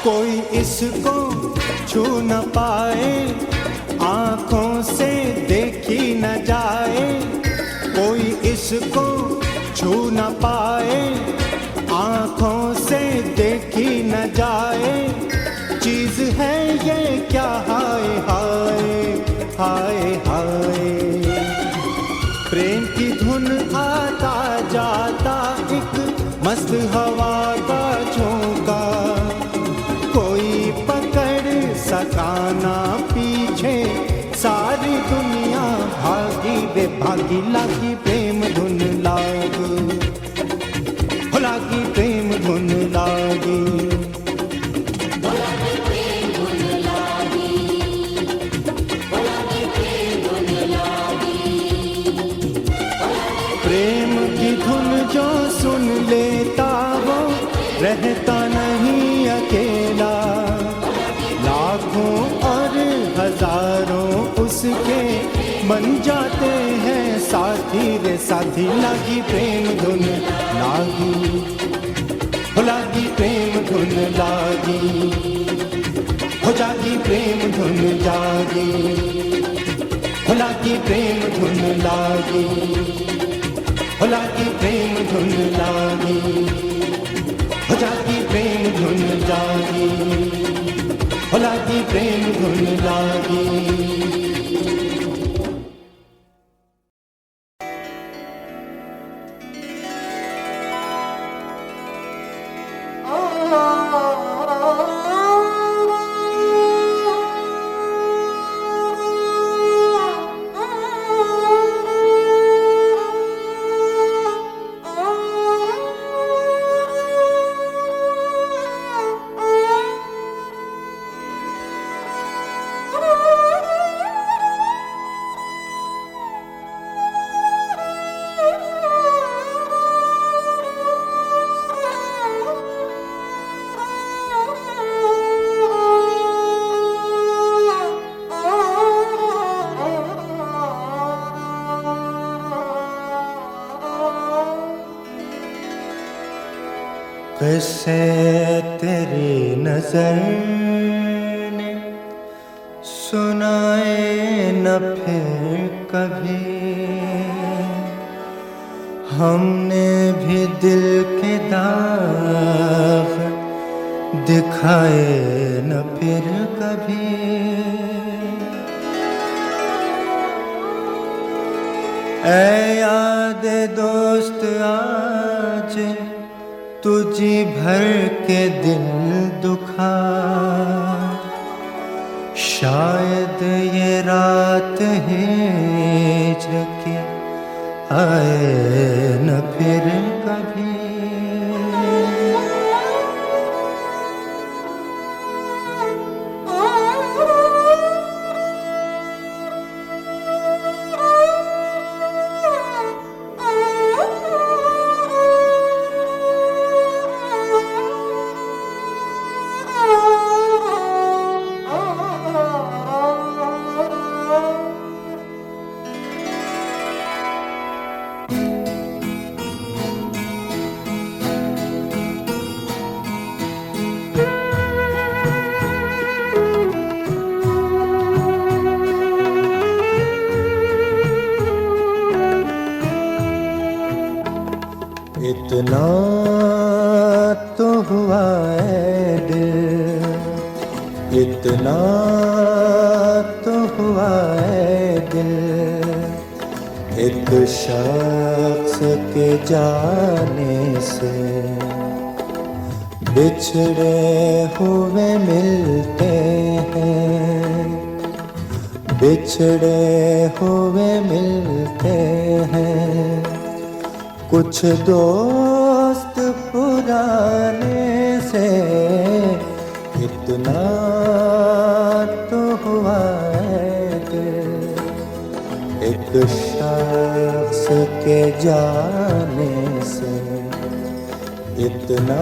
कोई इसको छू न पाए, आंखों से देखी न जाए। कोई इसको छू न पाए, आंखों से देखी न जाए। चीज है ये क्या हाय हाय हाय हाय। प्रेम की धुन आता जाता एक मस्त हवा का झोंका। कोई पकड़ सका ना पीछे, सारी दुनिया भागी वे भागी। लागी प्रेम धुन लागी, हो लागी प्रेम धुन लागी, हो लागी प्रेम धुन लागी, हो लागी प्रेम धुन लागी। प्रेम की धुन जो सुन लेता वो रहता नहीं अकेला। लाखों और हजारों उसके बन जाते हैं साथी रे साथी। लागी प्रेम धुन लागी, हो लागी प्रेम धुन लागी, हो जागी प्रेम धुन जागी। हो लागी प्रेम धुन लागी, हो लागी प्रेम धुन लागी, हो जागी प्रेम धुन जागी। हो लागी प्रेम धुन लागी। किस्से तेरी नजर ने सुनाए न फिर कभी। हमने भी दिल के दाग दिखाए न फिर कभी। ऐ याद दोस्त आज तुझी भर के दिल दुखा। शायद ये रात हिज्र की आए न फिर कभी। इतना तो हुआ है दिल, इतना तो हुआ है दिल, एक शख्स के जाने से। बिछड़े हुए मिलते हैं, बिछड़े हुए मिलते हैं, कुछ दोस्त पुराने से। इतना तो हुआ है दिल, एक शख्स के जाने से। इतना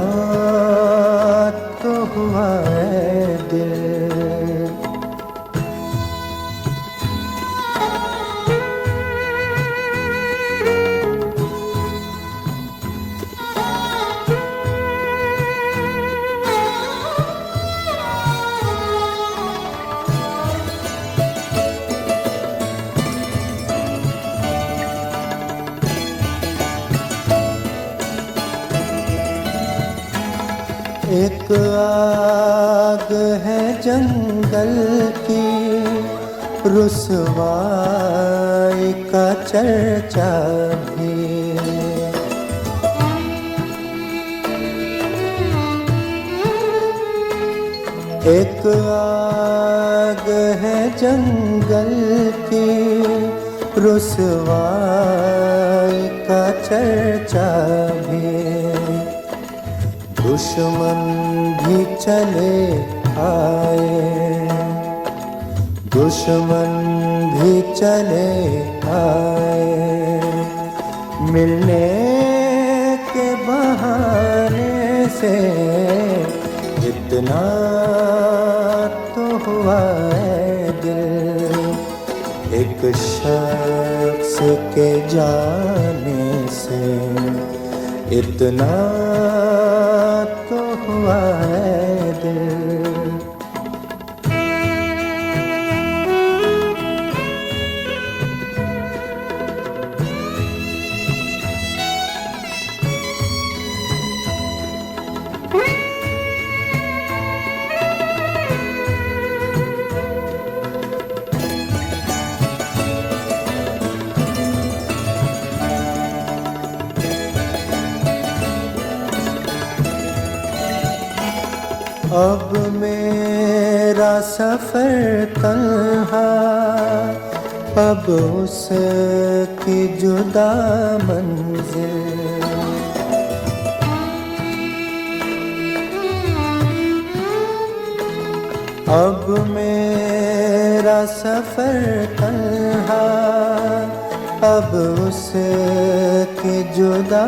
तो हुआ है दिल। एक आग है जंगल की, रुसवाई का चर्चा भी। एक आग है जंगल की, रुसवाई का चर्चा भी। दुश्मन भी चले आए, दुश्मन भी चले आए, मिलने के बहाने से। इतना तो हुआ है दिल, एक शख्स के जाने से। इतना तो हुआ है दिल। अब मेरा सफर तन्हा, अब उसकी जुदा मंजिल। अब मेरा सफर तन्हा, अब उसकी जुदा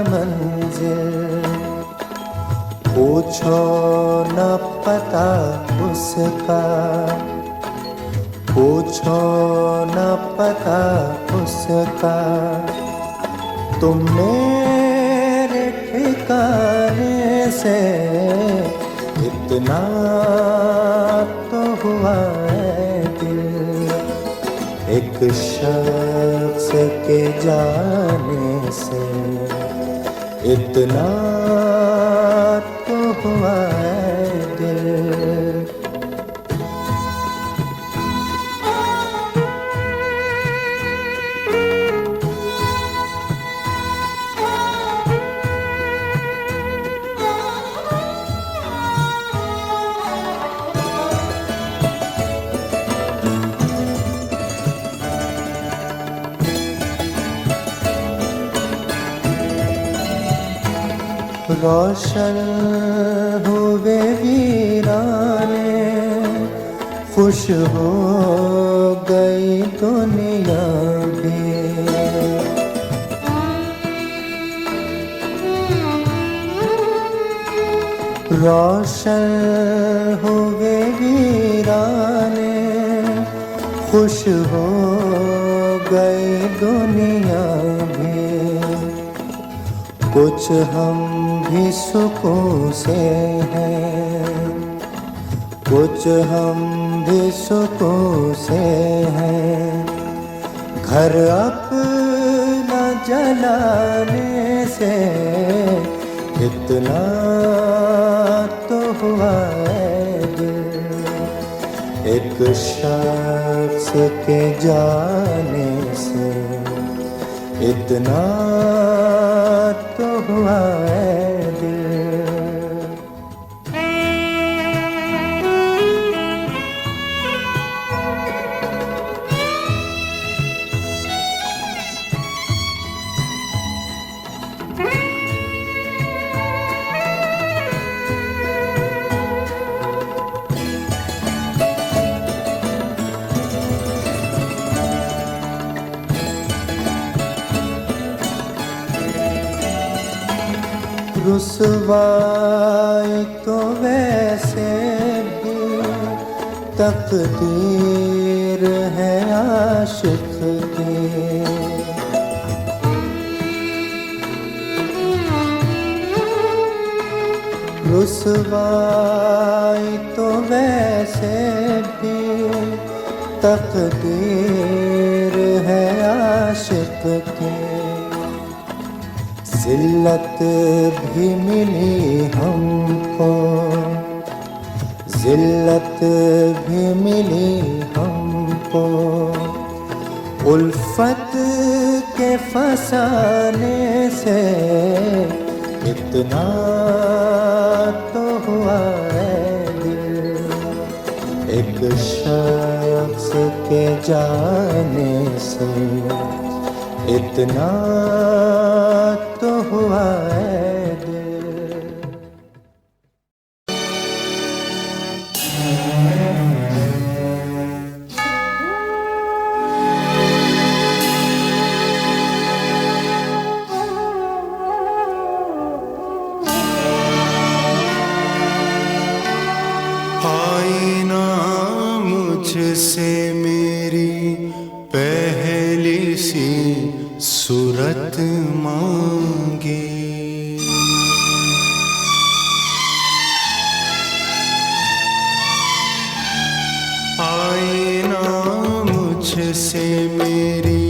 मंजिल। पूछो न पता उसका, पूछो न पता उसका, तुम मेरे ठिकाने से। इतना तो हुआ है दिल, एक शख्स के जाने से। इतना तो हुआ है दिल। रोशन हुए वीराने, खुश हो गई दुनिया भी। रोशन हुए वीराने, खुश हो गई दुनिया भी। कुछ हम भी सुकून से हैं, कुछ हम भी सुकून से हैं। घर अपना जलाने से इतना तो हुआ है दिल, एक शख्स के जाने से इतना तो हुआ है दिल। रुसवाई तो वैसे भी तकदीर है आशिक की, रुसवाई तो वैसे भी तकदीर है आशिक की। ज़िल्लत भी मिली हमको, ज़िल्लत भी मिली हमको, उल्फत के फसाने से इतना तो हुआ है दिल, एक शख्स के जाने से इतना तो हुआ है दिल। आईना मुझसे मेरी पहली सी सूरत मांगे, आईना मुझसे मेरी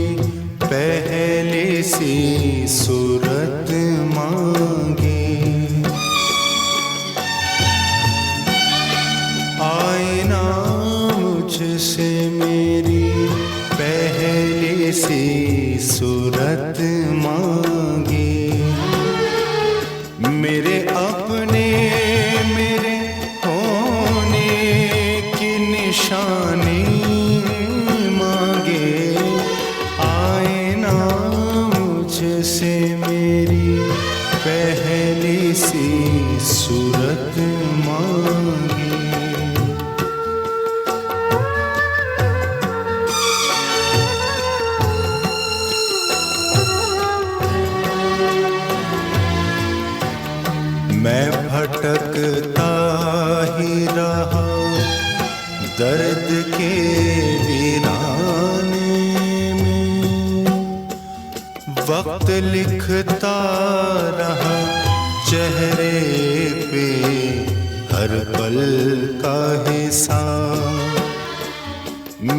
पहली सी सूरत मांगे, आईना मुझसे मेरी पहली सी सूरत मांगे, मेरे अपने मेरे होने की निशानी मांगे, आईना मुझसे मेरी पहली सी सूरत मांगे। मैं भटकता ही रहा दर्द के वीराने में, वक्त लिखता रहा चेहरे पे हर पल का हिसाब,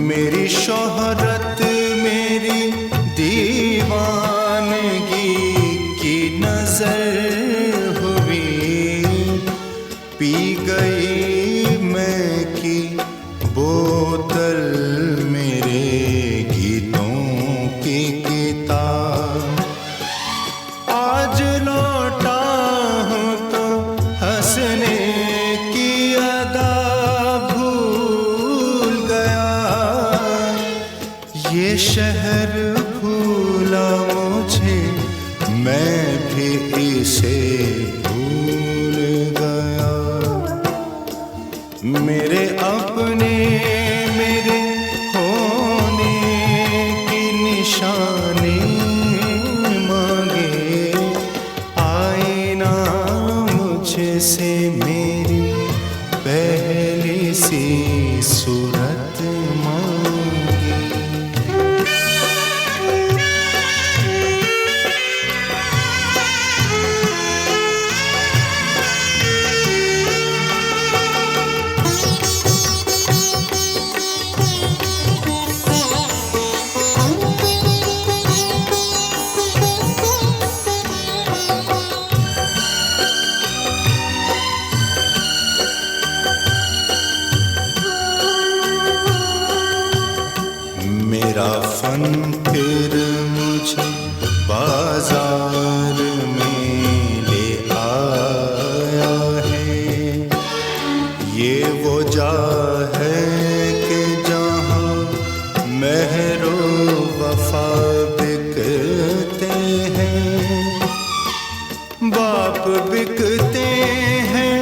मेरी शोहरत मेरी दीवानगी की नजर पी गई मैं की बोतल मेरे गीतों की किताब, आज लौटा हूँ तो हंसने की अदा भूल गया, ये शहर भूला मुझे मैं भी इसे भूल गया, मेरे अपने मेरे होने की निशानी मांगे, आईना मुझसे मेरी पहली सी सूरत मांगे। फिर मुझे बाजार में ले आया है। ये वो जा है कि जहाँ महरो वफा बिकते हैं, बाप बिकते हैं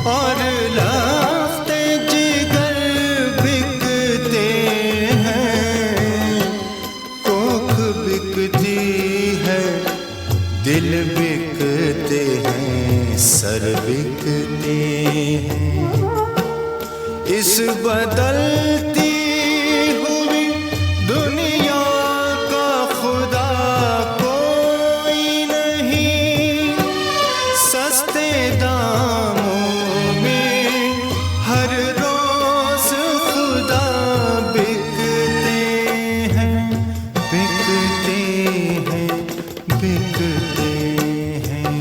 और लाफ्ते जिगर बिकते हैं। कोख बिकती है, दिल बिकते हैं, सर बिकते हैं। इस बदलती हुई दुनिया का खुदा कोई नहीं। सस्ते दामों में हर रोज खुदा बिकते हैं, बिकते हैं, बिकते हैं।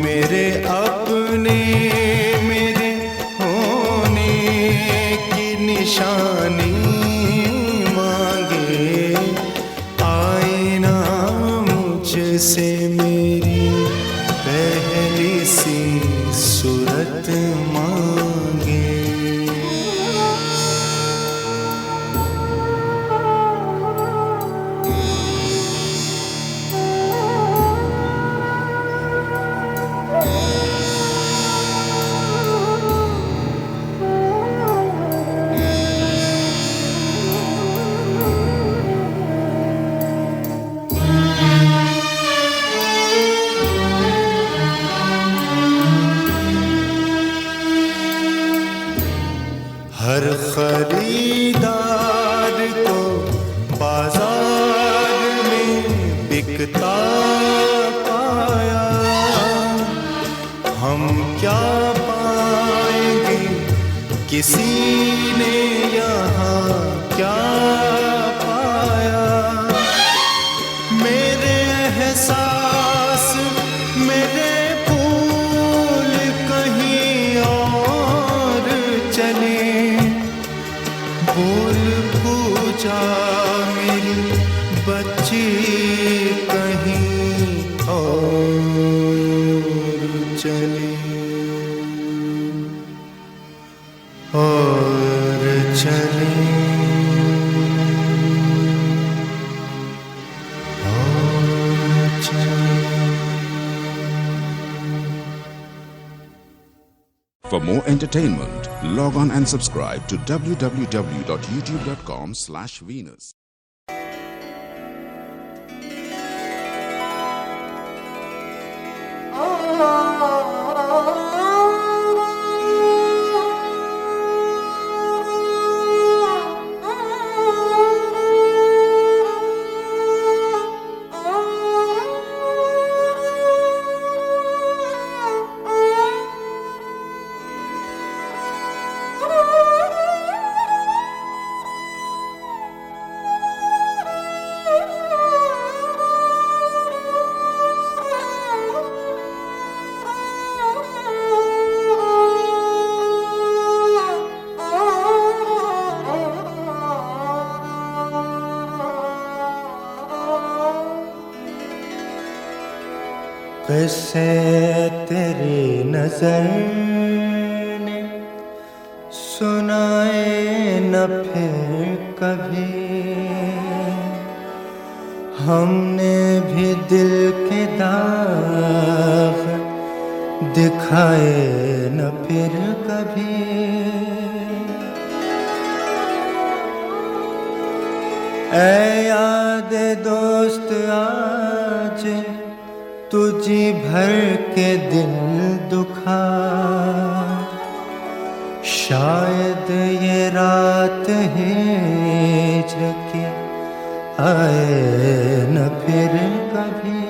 मेरे अपने मेरे होने की निशानी मांगे, आईना मुझसे मेरी पहली सी सूरत मांगे। हर खरीदार को बाजार में बिकता पाया, हम क्या पाएंगे, किसी ने यहाँ क्या पाया। मेरे एहसास मेरे फूल कहीं और चले, बोल पूजा मेरी बच्ची कहीं और चले, और चले, और चले। For more entertainment, log on and subscribe to www.youtube.com/Venus. कैसे तेरी नजर ने सुनाए न फिर कभी, हमने भी दिल के दाग दिखाए न फिर कभी। ऐ याद दोस्त आज तुझी भर के दिल दुखा, शायद ये रात हिज्र की आए न फिर कभी।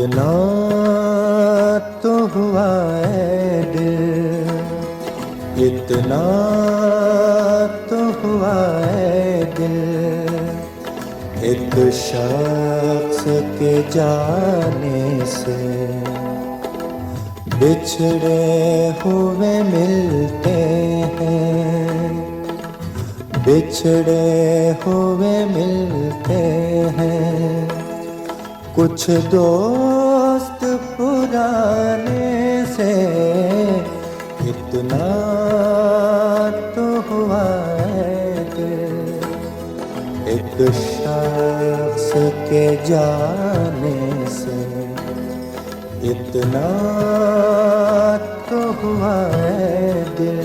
इतना तो हुआ है दिल, इतना तो हुआ है दिल, एक शख्स के जाने से। बिछड़े हुए मिलते हैं, बिछड़े हुए मिलते हैं, कुछ दोस्त पुराने से। इतना तो हुआ है दिल, एक शख्स के जाने से। इतना तो हुआ है दिल।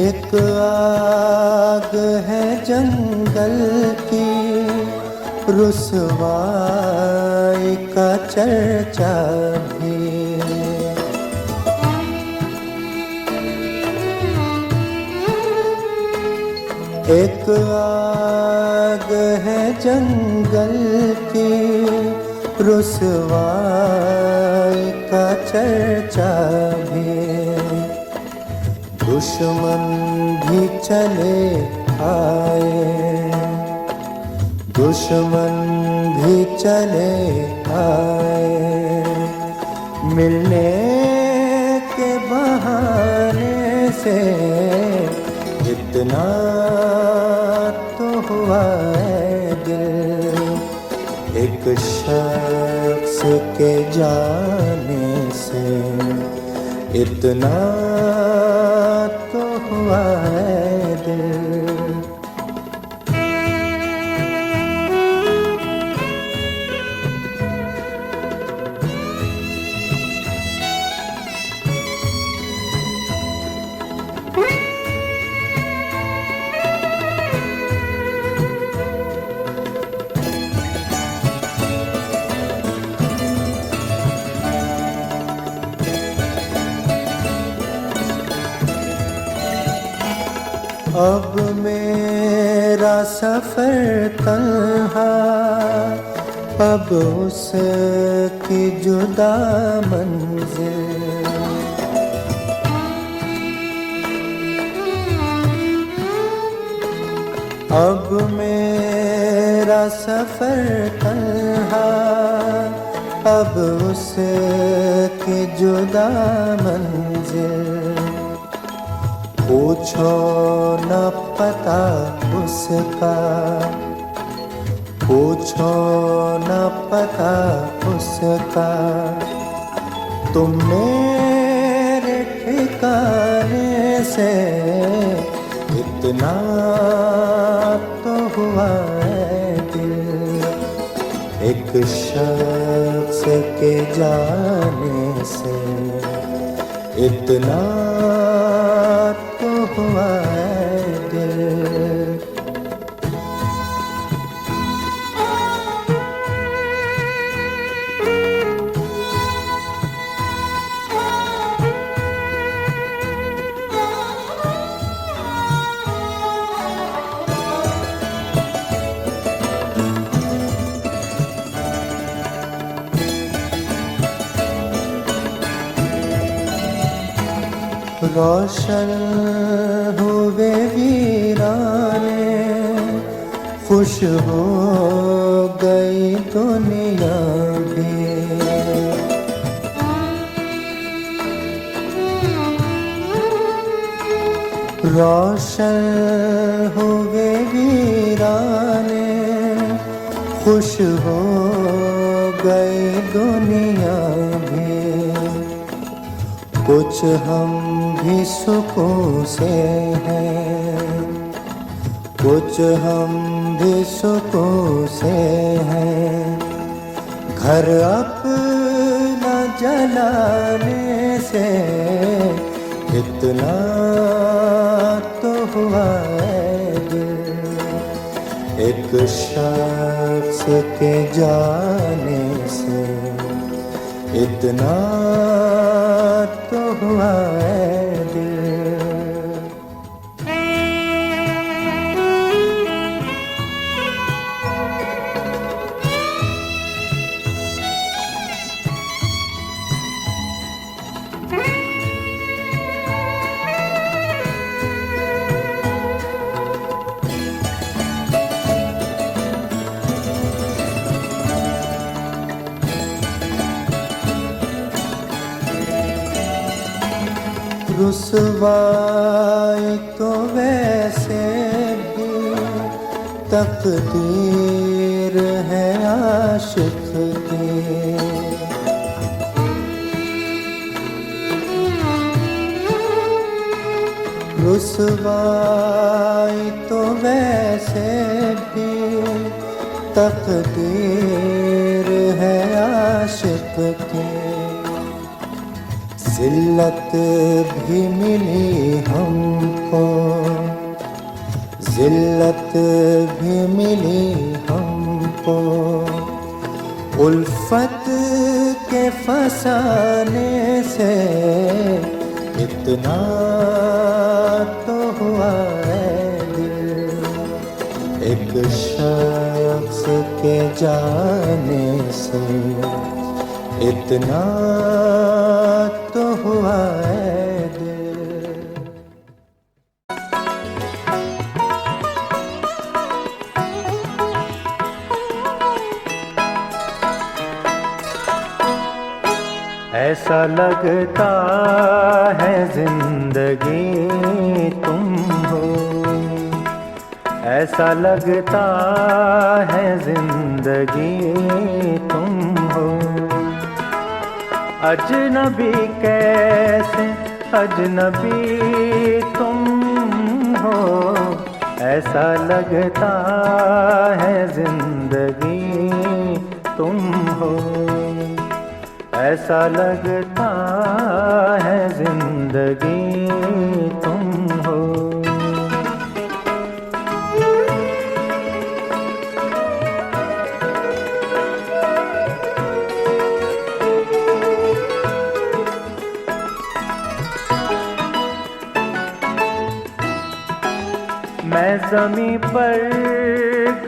एक आग है जंगल की, रुसवाई का चर्चा भी। एक आग है जंगल की, रुसवाई का चर्चा भी। दुश्मन भी चले आए, दुश्मन भी चले आए, मिलने के बहाने से। इतना तो हुआ है दिल, एक शख्स के जाने से। इतना तो हुआ है दिल। अब मेरा सफर तन्हा, अब उसकी जुदा मंजिल। अब मेरा सफर तन्हा, अब उसकी जुदा मंजिल। पूछो न पता उसका, पूछो न पता उसका, तुम मेरे ठिकाने से। इतना तो हुआ है दिल, एक शख्स के जाने से। इतना तो हुआ है दिल। रोशन हुए वीराने, खुश हो गई दुनिया भी। रोशन हुए वीराने, खुश हो गई दुनिया भी। कुछ हम भी सुकून से हैं, कुछ हम भी सुकून से हैं। घर अपना जलाने से इतना तो हुआ है दिल, एक शख्स के जाने से इतना तो हुआ है दिल। रुसवाई तो वैसे भी तकदीर है आशिक की, रुसवाई तो वैसे भी तकदीर है आशिक की। जिल्लत भी मिली हमको, जिल्लत भी मिली हमको, उल्फत के फसाने से इतना तो हुआ है दिल, एक शख्स के जाने से इतना तो हुआ है दिल। ऐसा लगता है जिंदगी तुम हो, ऐसा लगता है जिंदगी तुम हो। अजनबी कैसे अजनबी तुम हो, ऐसा लगता है जिंदगी तुम हो, ऐसा लगता है जिंदगी तुम हो। मैं ज़मीं पर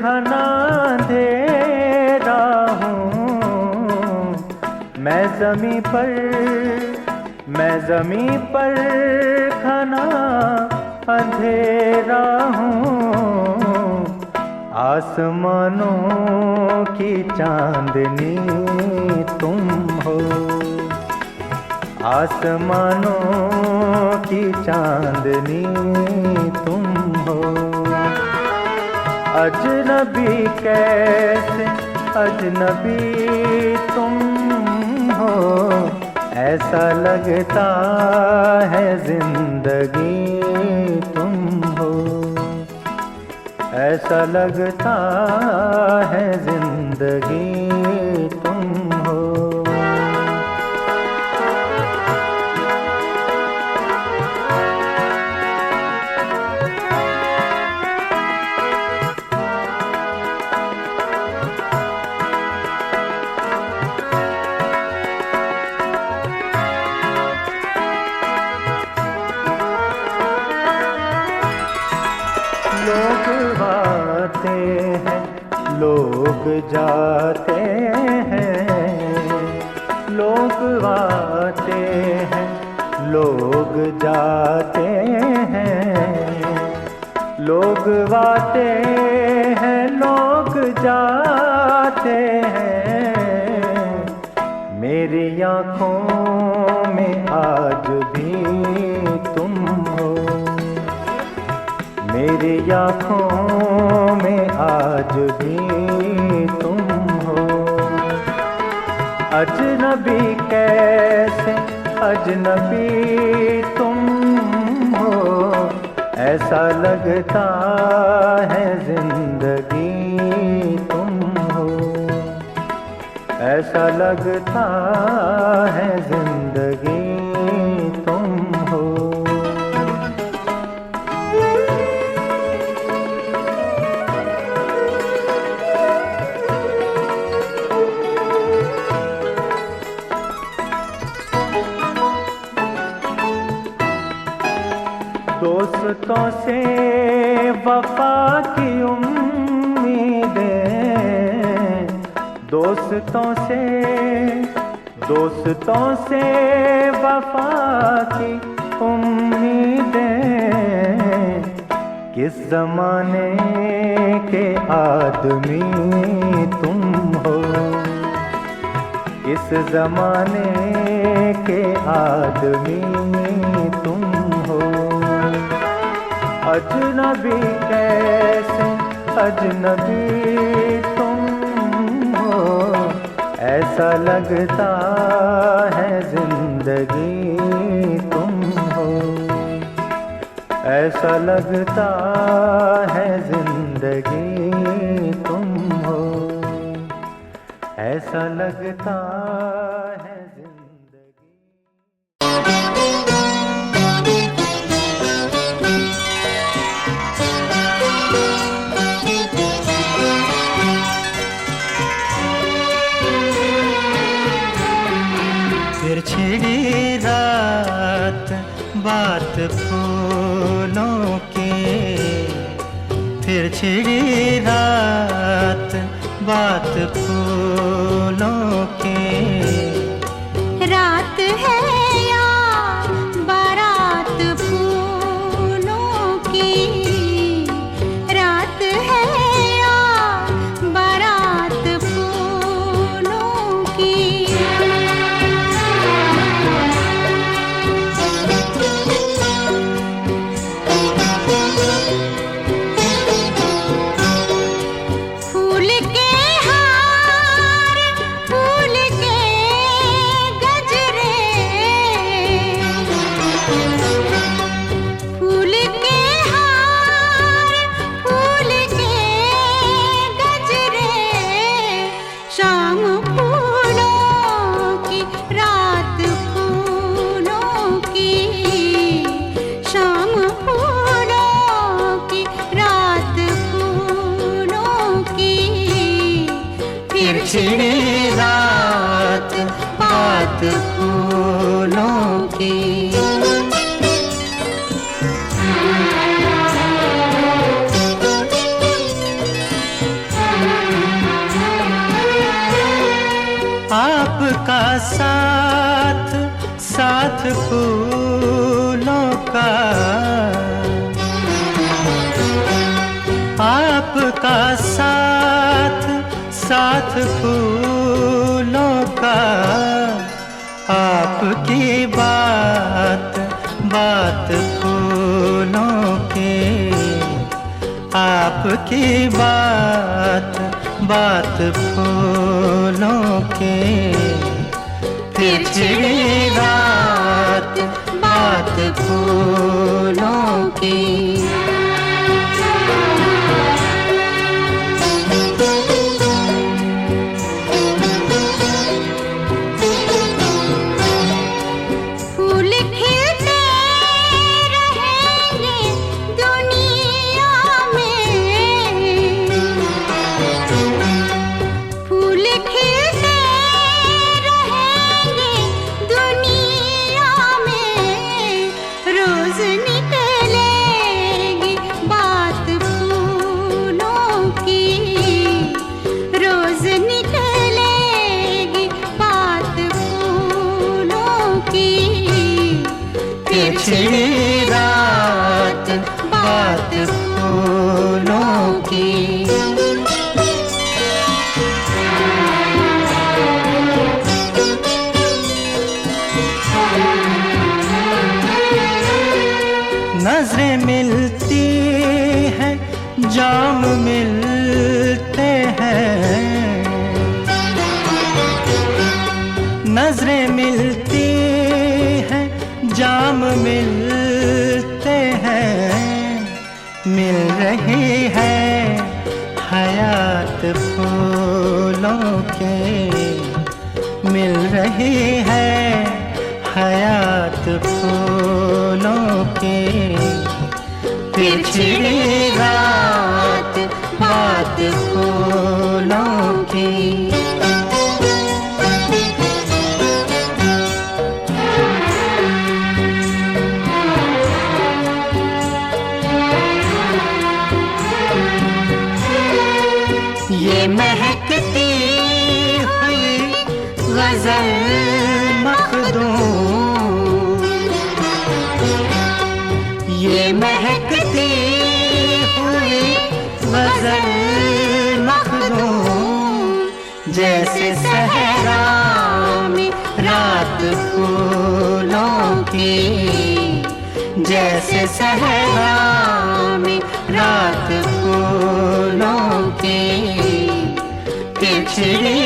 घना अंधेरा हूँ, मैं ज़मीं पर घना अंधेरा हूँ। आसमानों की चांदनी तुम हो, आसमानों की चांदनी तुम हो। अजनबी कैसे अजनबी तुम हो, ऐसा लगता है जिंदगी तुम हो, ऐसा लगता है जिंदगी तुम हो। लोग आते हैं लोग जाते हैं, लोग आते हैं लोग जाते हैं, लोग आते हैं लोग जाते हैं। मेरी आँखों में आज भी तुम हो, मेरी आँखों में आज भी तुम हो। अजनबी कैसे अजनबी तुम हो, ऐसा लगता है जिंदगी तुम हो, ऐसा लगता है जिंदगी तुम हो। दोस्तों से वफा की उम्मीदें, दोस्तों से वफा की उम्मीदें, किस जमाने के आदमी तुम हो, किस जमाने के आदमी तुम हो। अजनबी कैसे अजनबी तुम हो, ऐसा लगता है जिंदगी तुम हो, ऐसा लगता है जिंदगी तुम हो, ऐसा लगता है जिंदगी। फिर छिड़ी रात बात फूलों की, फिर छिड़ी रात बात फूलों की। रात है या बारात फूलों की, रात है या बारात फूलों की। फूल के हार, फूल के गजरे, फूल के हार, फूल के गजरे, शाम फूलों की रात फूलों की, शाम फूलों की रात फूलों की। फिर छिड़ी रात बात फूलों की। आपका साथ साथ फूलों का, आपका साथ साथ फूलों का। आपकी बात बात फूलों की, आपकी बात बात फूलों की। फिर छिड़ी रात बात फूलों की। फूल खिलते रहेंगे दुनिया में, फूल खिलते रहेंगे दुनिया में। रोज निकलेगी बात फूलों की, रोज निकलेगी बात फूलों की। फिर छिड़ी रात बात फूलों की। नजरें मिलती हैं, जाम मिलते हैं, नजरें मिलती हैं, जाम मिलते हैं। मिल रही है हयात फूलों के, रही है हयात फूलों की। फिर छिड़ी रात बात फूलों की। ये महकती हुई गजल मखदूम, ये महकती हुई गजल मखदूम, जैसे सहरा में रात फूलों की, जैसे सहरा में रात फूलों की। छिड़ी